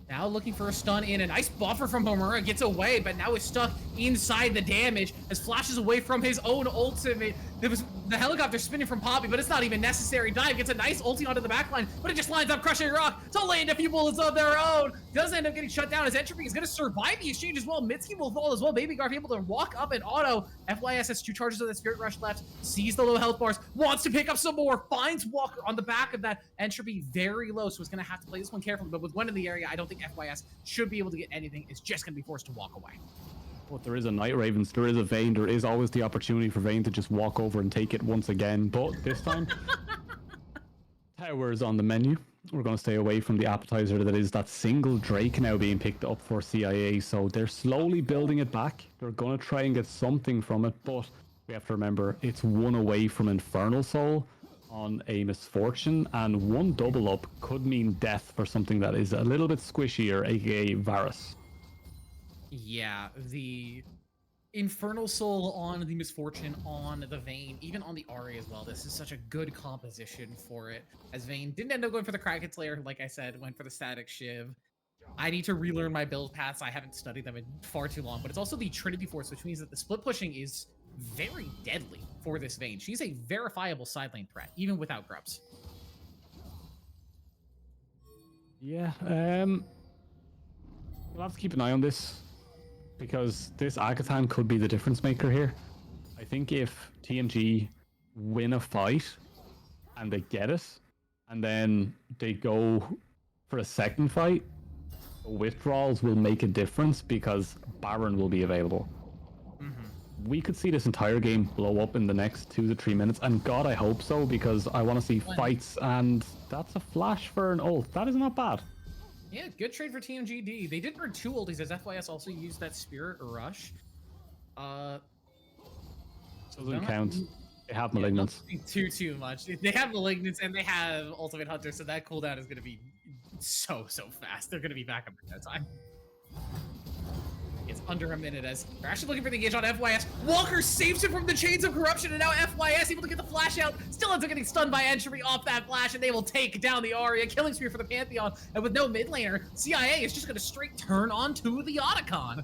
Now looking for a stun in. A nice buffer from Homura gets away, but now is stuck inside the damage as flashes away from his own ultimate. There was the helicopter spinning from Poppy, but it's not even necessary. Dive gets a nice ulti onto the backline, but it just lines up crushing rock. It's only a few bullets of their own. Does end up getting shut down as Entropy is going to survive the exchange as well. Mitsuki will fall as well. Baby Garf able to walk up and auto. FYS has 2 charges of the Spirit Rush left. Sees the low health bars. Wants to pick up some more. Finds Walker on the back of that. Entropy very low, so he's going to have to play this one carefully. But with one in the area, I don't think FYS should be able to get anything. It's just going to be forced to walk away. But there is a Night Ravens, there is a Vayne, there is always the opportunity for Vayne to just walk over and take it once again. But this time, Tower is on the menu. We're going to stay away from the appetizer that is that single Drake now being picked up for CIA. So they're slowly building it back. They're going to try and get something from it. But we have to remember, it's one away from Infernal Soul on a Misfortune. And one double up could mean death for something that is a little bit squishier, aka Varus. Yeah, the Infernal Soul on the Misfortune, on the Vayne, even on the Ari as well. This is such a good composition for it. As Vayne didn't end up going for the Kraken Slayer, like I said, went for the Static Shiv. I need to relearn my build paths. I haven't studied them in far too long, but it's also the Trinity Force, which means that the split pushing is very deadly for this Vayne. She's a verifiable side lane threat, even without grubs. Yeah, we'll have to keep an eye on this, because this Agathon could be the difference maker here. I think if TMG win a fight and they get it, and then they go for a second fight, the withdrawals will make a difference because Baron will be available. We could see this entire game blow up in the next 2 to 3 minutes, and God, I hope so, because I want to see fights, and that's a flash for an ult. That is not bad. Yeah, good trade for TMGD. They did burn 2 ultis as FYS also used that Spirit Rush. Doesn't count. They have Malignance. Too much. They have Malignance and they have Ultimate Hunter, so that cooldown is going to be so fast. They're going to be back up in no time. It's under a minute as they're actually looking for the engage on FYS. Walker saves him from the chains of corruption, and now FYS able to get the flash out. Still ends up getting stunned by Entropy off that flash, and they will take down the Aria. Killing Spear for the Pantheon, and with no mid laner, CIA is just going to straight turn onto the Otacon.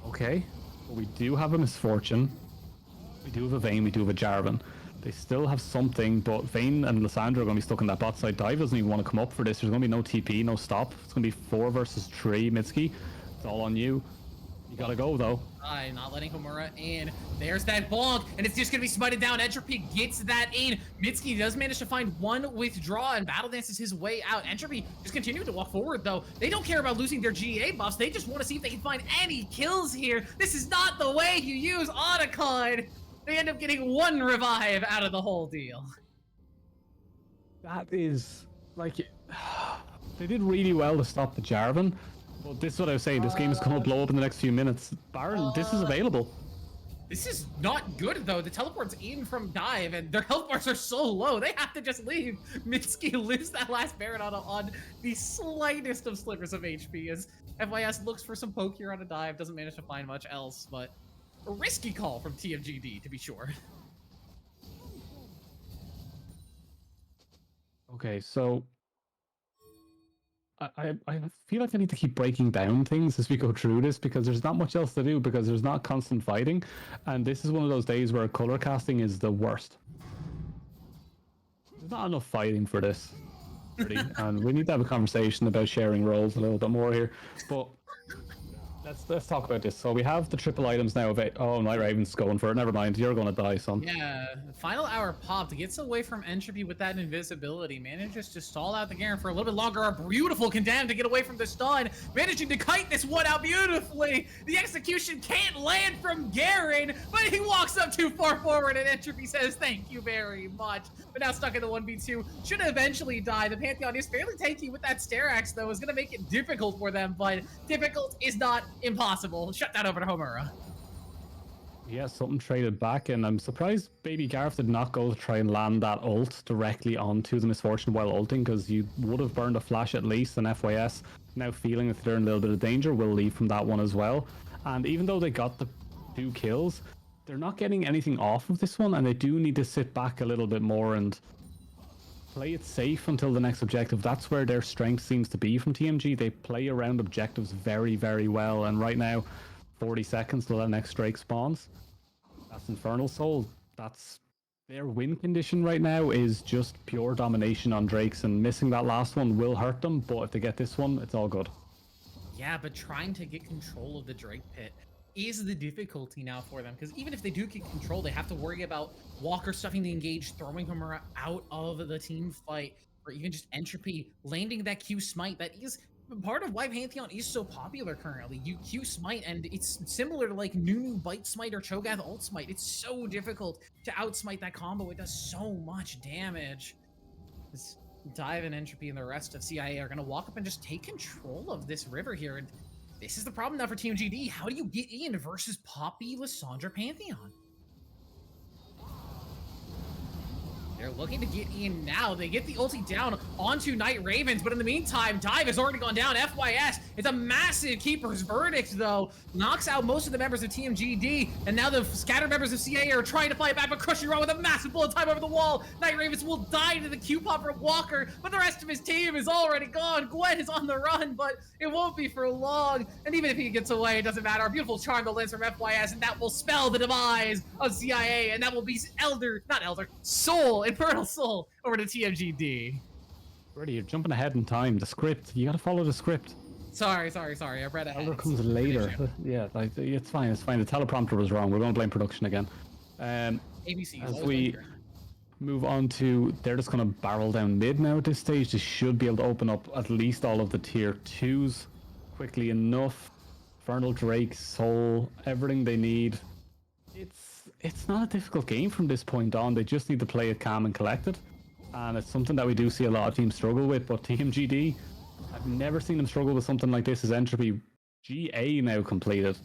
Okay, well, we do have a Misfortune. We do have a Vayne, we do have a Jarvan. They still have something, but Vayne and Lissandra are going to be stuck in that bot side. Dive doesn't even want to come up for this. There's going to be no TP, no stop. It's going to be 4 versus 3. Mitsuki, it's all on you. You got to go, though. Not letting Homura in. There's that bonk, and it's just going to be smited down. Entropy gets that in. Mitsuki does manage to find one withdraw and battle dances his way out. Entropy just continuing to walk forward, though. They don't care about losing their GA buffs. They just want to see if they can find any kills here. This is not the way you use Otacon. They end up getting 1 revive out of the whole deal. That is, like, they did really well to stop the Jarvan. But this is what I was saying. This game is going to blow up in the next few minutes. Baron, this is available. This is not good, though. The teleport's in from Dive, and their health bars are so low. They have to just leave. Mitsuki lives that last Baron on the slightest of slivers of HP as FYS looks for some poke here on a Dive. Doesn't manage to find much else, but a risky call from TMGD, to be sure. Okay, so I feel like I need to keep breaking down things as we go through this, because there's not much else to do, because there's not constant fighting, and this is one of those days where color casting is the worst. There's not enough fighting for this, really, and we need to have a conversation about sharing roles a little bit more here. But Let's talk about this. So we have the triple items now. Oh, Night Raven's going for it. Never mind. You're gonna die, son. Yeah, final hour popped, gets away from Entropy with that invisibility, manages to stall out the Garen for a little bit longer. A beautiful Condemned to get away from the stun, managing to kite this one out beautifully. The execution can't land from Garen, but he walks up too far forward and Entropy says thank you very much. But now stuck in the 1v2, should eventually die. The Pantheon is fairly tanky with that Sterax though, is gonna make it difficult for them, but difficult is not impossible. Shut that over to Homura. Yeah, something traded back, and I'm surprised Baby Gareth did not go to try and land that ult directly onto the Misfortune while ulting, because you would have burned a flash at least, and FYS, now feeling that they're in a little bit of danger, will leave from that one as well. And even though they got the 2 kills, they're not getting anything off of this one, and they do need to sit back a little bit more and play it safe until the next objective. That's where their strength seems to be from TMG. They play around objectives very, very well, and right now, 40 seconds till that next Drake spawns. That's Infernal Soul. That's their win condition right now is just pure domination on Drakes, and missing that last one will hurt them, but if they get this one, it's all good. Yeah, but trying to get control of the Drake pit is the difficulty now for them, because even if they do get control, they have to worry about Walker stuffing the engage, throwing him out of the team fight, or even just Entropy landing that Q smite. That is part of why Pantheon is so popular currently. You Q smite, and it's similar to like Nunu Bite Smite or Cho'Gath Ult Smite. It's so difficult to outsmite that combo. It does so much damage. This Dive and Entropy and the rest of CIA are going to walk up and just take control of this river here. And this is the problem now for TMGD. How do you get in versus Poppy, Lissandra, Pantheon? They're looking to get in now. They get the ulti down onto Night Ravens, but in the meantime, Dive has already gone down. FYS, it's a massive Keeper's Verdict, though. Knocks out most of the members of TMGD, and now the scattered members of CA are trying to fight back, but Crushing Rod with a massive bullet time over the wall. Night Ravens will die to the Q-pop from Walker, but the rest of his team is already gone. Gwen is on the run, but it won't be for long. And even if he gets away, it doesn't matter. A beautiful charm that lands from FYS, and that will spell the demise of CIA, and that will be Soul, Infernal Soul, over to TMGD. Brady, you're jumping ahead in time. The script, you gotta follow the script. Sorry. I read ahead. Elder comes later. Yeah, like, it's fine. The teleprompter was wrong. We're going to blame production again. ABC. As we move on to, they're just going to barrel down mid now at this stage. They should be able to open up at least all of the tier 2s quickly enough. Infernal, Drake, Soul, everything they need. It's not a difficult game from this point on. They just need to play it calm and collected. And it's something that we do see a lot of teams struggle with. But TMGD, I've never seen them struggle with something like this as Entropy. GA now completed.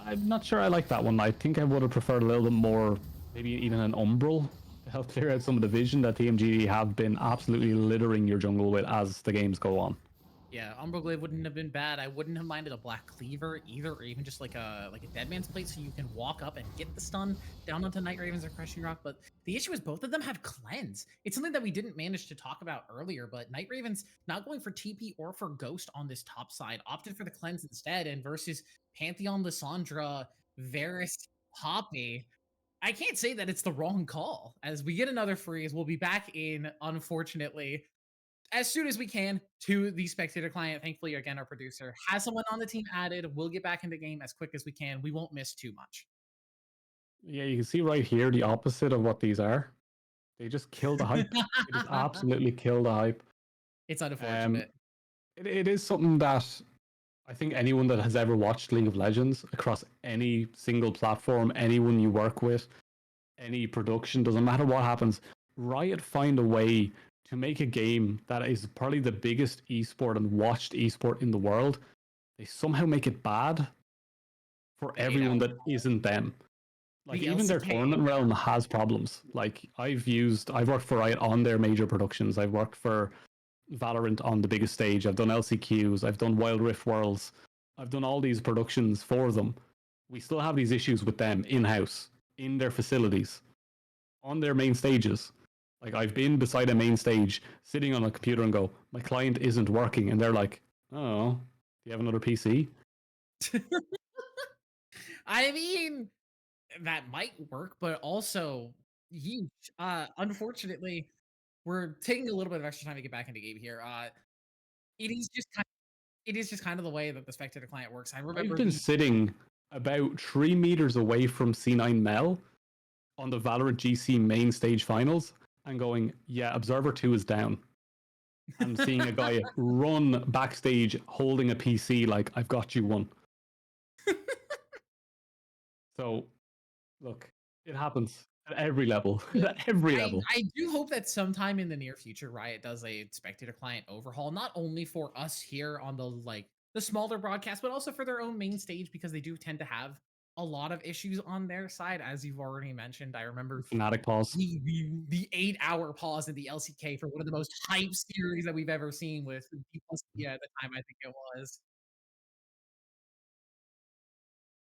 I'm not sure I like that one. I think I would have preferred a little bit more, maybe even an Umbral to help clear out some of the vision that TMGD have been absolutely littering your jungle with as the games go on. Yeah, Umbral Glaive wouldn't have been bad. I wouldn't have minded a Black Cleaver either, or even just like a Dead Man's Plate so you can walk up and get the stun down onto Night Ravens or Crushing Rock. But the issue is both of them have Cleanse. It's something that we didn't manage to talk about earlier, but Night Ravens not going for TP or for Ghost on this top side, opted for the Cleanse instead, and versus Pantheon, Lissandra, Varus, Poppy, I can't say that it's the wrong call. As we get another freeze, we'll be back in, unfortunately, as soon as we can to the spectator client. Thankfully, again, our producer has someone on the team added. We'll get back in the game as quick as we can. We won't miss too much. Yeah, you can see right here the opposite of what these are. They just kill the hype. They just absolutely kill the hype. It's unfortunate. It is something that I think anyone that has ever watched League of Legends across any single platform, anyone you work with, any production, doesn't matter what happens, Riot find a way to make a game that is probably the biggest esport and watched esport in the world. They somehow make it bad for everyone that isn't them. Like, even their tournament realm has problems. Like, I've worked for Riot on their major productions. I've worked for Valorant on the biggest stage. I've done LCQs. I've done Wild Rift Worlds. I've done all these productions for them. We still have these issues with them in-house, in their facilities, on their main stages. Like, I've been beside a main stage, sitting on a computer and go, my client isn't working. And they're like, oh, do you have another PC? I mean, that might work, but also huge. Unfortunately, we're taking a little bit of extra time to get back into game here. It is just kind it is just kind of the way that the spectator client works. I I've remember been sitting about 3 meters away from C9 Mel on the Valorant GC main stage finals and going, yeah, Observer 2 is down. And seeing a guy run backstage holding a PC like, I've got you one. So, look, it happens at every level. At every level. I do hope that sometime in the near future, Riot does a spectator client overhaul, not only for us here on the smaller broadcast, but also for their own main stage, because they do tend to have a lot of issues on their side, as you've already mentioned. I remember Fnatic pause. the 8-hour pause in the LCK for one of the most hype series that we've ever seen with B+, yeah, at the time I think it was.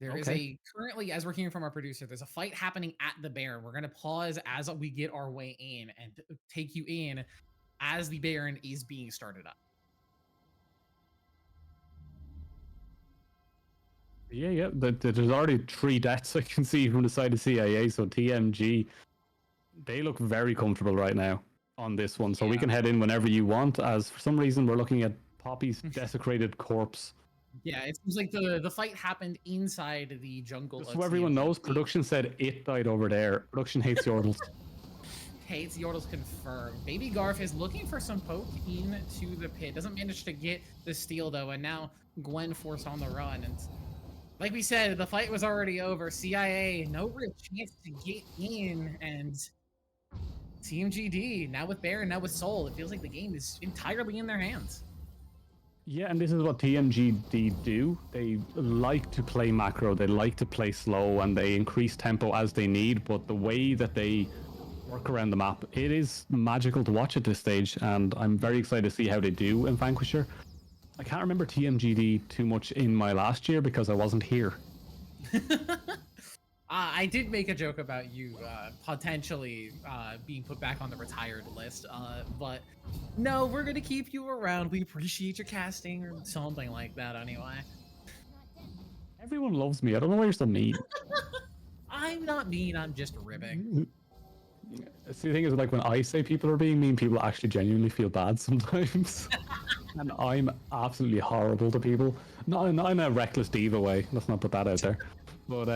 There is Okay. currently, as we're hearing from our producer, there's a fight happening at the Baron. We're going to pause as we get our way in and take you in as the Baron is being started up. Yeah. There's already 3 deaths I can see from the side of CIA. So TMG, they look very comfortable right now on this one. So we can head in whenever you want, as for some reason we're looking at Poppy's desecrated corpse. Yeah, it seems like the fight happened inside the jungle. Just so everyone knows, production said it died over there. Production hates Yordles. Hates Yordles confirmed. Baby Garf is looking for some poke into the pit. Doesn't manage to get the steal though, and now Gwen forced on the run. And like we said, the fight was already over. CIA, no real chance to get in, and TMGD, now with Baron, now with Soul, it feels like the game is entirely in their hands. Yeah, and this is what TMGD do. They like to play macro, they like to play slow, and they increase tempo as they need, but the way that they work around the map, it is magical to watch at this stage, and I'm very excited to see how they do in Vanquisher. I can't remember TMGD too much in my last year because I wasn't here. I did make a joke about you potentially being put back on the retired list, but no, we're gonna keep you around. We appreciate your casting or something like that anyway. Everyone loves me. I don't know why you're so mean. I'm not mean, I'm just ribbing. See, the thing is, like, when I say people are being mean, people actually genuinely feel bad sometimes. And I'm absolutely horrible to people. Not in a reckless diva way. Let's not put that out there. But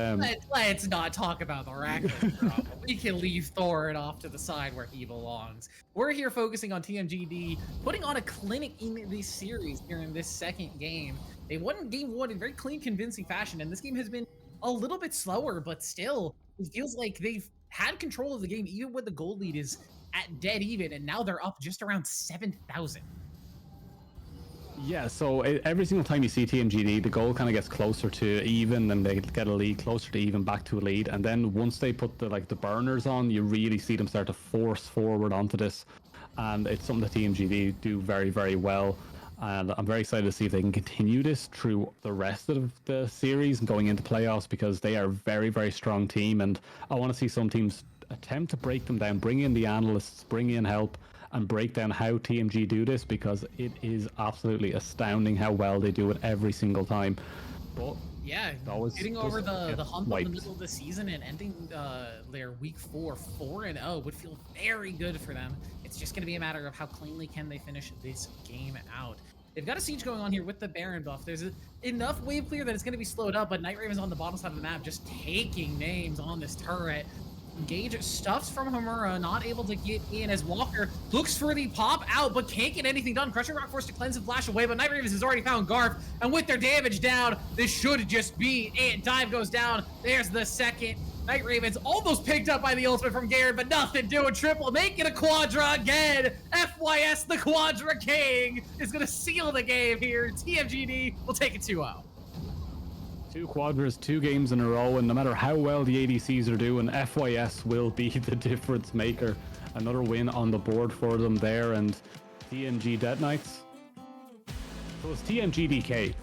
let's not talk about the reckless problem. We can leave Thorin off to the side where he belongs. We're here focusing on TMGD, putting on a clinic in this series here in this second game. They won game 1 in very clean, convincing fashion, and this game has been a little bit slower, but still, it feels like they've had control of the game, even when the gold lead is at dead even, and now they're up just around 7,000. yeah, so every single time you see TMGD, the goal kind of gets closer to even, and they get a lead, closer to even, back to a lead, and then once they put the burners on, you really see them start to force forward onto this, and it's something that TMGD do very, very well. And I'm very excited to see if they can continue this through the rest of the series and going into playoffs, because they are a very, very strong team. And I want to see some teams attempt to break them down, bring in the analysts, bring in help, and break down how TMG do this, because it is absolutely astounding how well they do it every single time. But yeah, getting over the hump in the middle of the season and ending their week 4 4-0 would feel very good for them. It's just going to be a matter of how cleanly can they finish this game out. They've got a siege going on here with the Baron buff. There's enough wave clear that it's going to be slowed up, but Night Raven's on the bottom side of the map just taking names on this turret. Engage stuffs from Homura, not able to get in as Walker looks for the pop out, but can't get anything done. Crushing Rock forced to cleanse and flash away, but Night Ravens has already found Garf, and with their damage down, this should just be it. Dive goes down. There's the second. Night Ravens almost picked up by the ultimate from Garrett, but nothing doing. Triple, making a quadra again. FYS, the Quadra King is going to seal the game here. TMGD will take it 2-0. 2 quadras, 2 games in a row, and no matter how well the ADCs are doing, FYS will be the difference maker. Another win on the board for them there, and TMG Dead Knights. So it's TMG DK.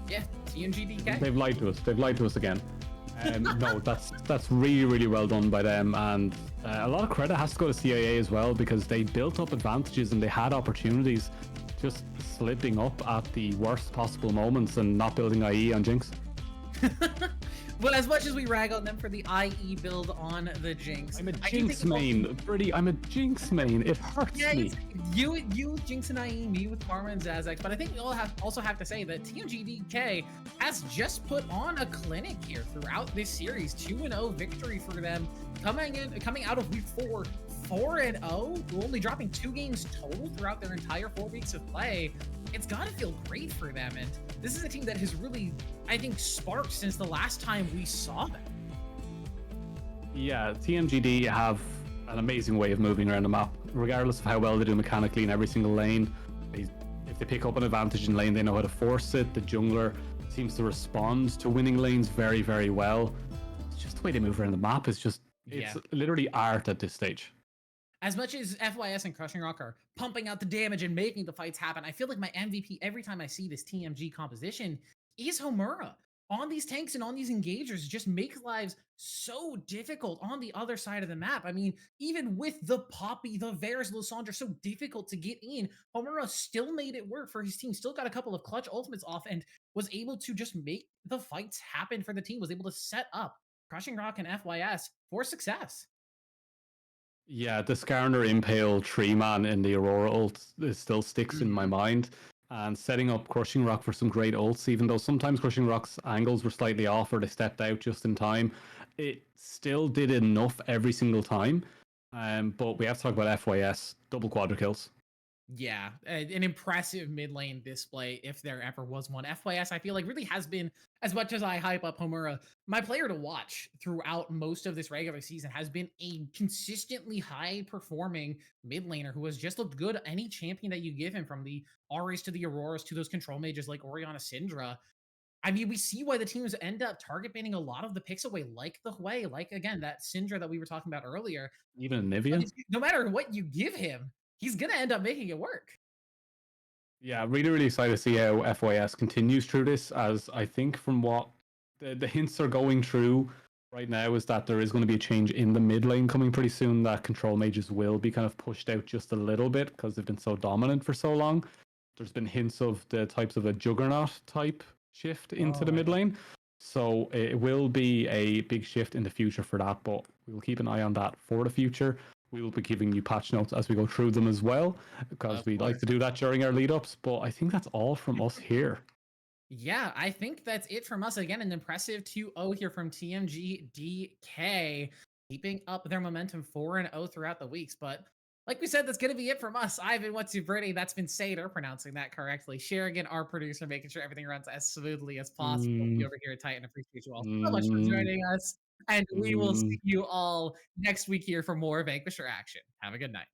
Yeah, TMG DK. They've lied to us. They've lied to us again. No, that's really, really well done by them, and a lot of credit has to go to CIA as well, because they built up advantages and they had opportunities, just slipping up at the worst possible moments and not building IE on Jinx. But as much as we rag on them for the IE build on the Jinx, I'm a I do Jinx think it's also- main. Pretty, I'm a Jinx main. It hurts Yeah, me. you with Jinx and IE, me with Karma and Zazax, but I think we all also have to say that TMG DK has just put on a clinic here throughout this series. 2-0 victory for them, coming out of week 4, 4-0, only dropping 2 games total throughout their entire 4 weeks of play. It's got to feel great for them, and this is a team that has really, I think, sparked since the last time we saw them. Yeah, TMGD have an amazing way of moving around the map, regardless of how well they do mechanically in every single lane. If they pick up an advantage in lane, they know how to force it. The jungler seems to respond to winning lanes very, very well. It's just the way they move around the map. It's literally art at this stage. As much as FYS and Crushing Rock are pumping out the damage and making the fights happen, I feel like my MVP every time I see this TMG composition is Homura. On these tanks and on these engagers, just make lives so difficult on the other side of the map. I mean, even with the Poppy, the Varus, Lysandra so difficult to get in, Homura still made it work for his team, still got a couple of clutch ultimates off, and was able to just make the fights happen for the team, was able to set up Crushing Rock and FYS for success. Yeah, the Skarner Impale Tree Man in the Aurora ult still sticks in my mind. And setting up Crushing Rock for some great ults, even though sometimes Crushing Rock's angles were slightly off or they stepped out just in time, it still did enough every single time. But we have to talk about FYS, double quadra kills. Yeah, an impressive mid lane display if there ever was one. FYS, I feel like really has been, as much as I hype up Homura, my player to watch throughout most of this regular season has been a consistently high performing mid laner who has just looked good any champion that you give him, from the Aries to the Auroras to those control mages like Orianna Syndra. I mean, we see why the teams end up target banning a lot of the picks away, like the Hui, like again, that Syndra that we were talking about earlier. Even But Nivea. no matter what you give him, he's gonna end up making it work. Yeah, really, really excited to see how FYS continues through this, as I think from what the hints are going through right now is that there is going to be a change in the mid lane coming pretty soon, that control mages will be kind of pushed out just a little bit because they've been so dominant for so long. There's been hints of the types of a juggernaut type shift into the mid lane. So it will be a big shift in the future for that, but we will keep an eye on that for the future. We will be giving you patch notes as we go through them as well, because we like to do that during our lead ups. But I think that's all from us here. Yeah, I think that's it from us. Again, an impressive 2-0 here from TMG DK, keeping up their momentum 4-0 throughout the weeks. But like we said, that's going to be it from us. I've been What's Your Birdie. That's been Sader, pronouncing that correctly. Sherigan, our producer, making sure everything runs as smoothly as possible. Be over here at Titan. Appreciate you all so much for joining us. And we will see you all next week here for more Vanquisher action. Have a good night.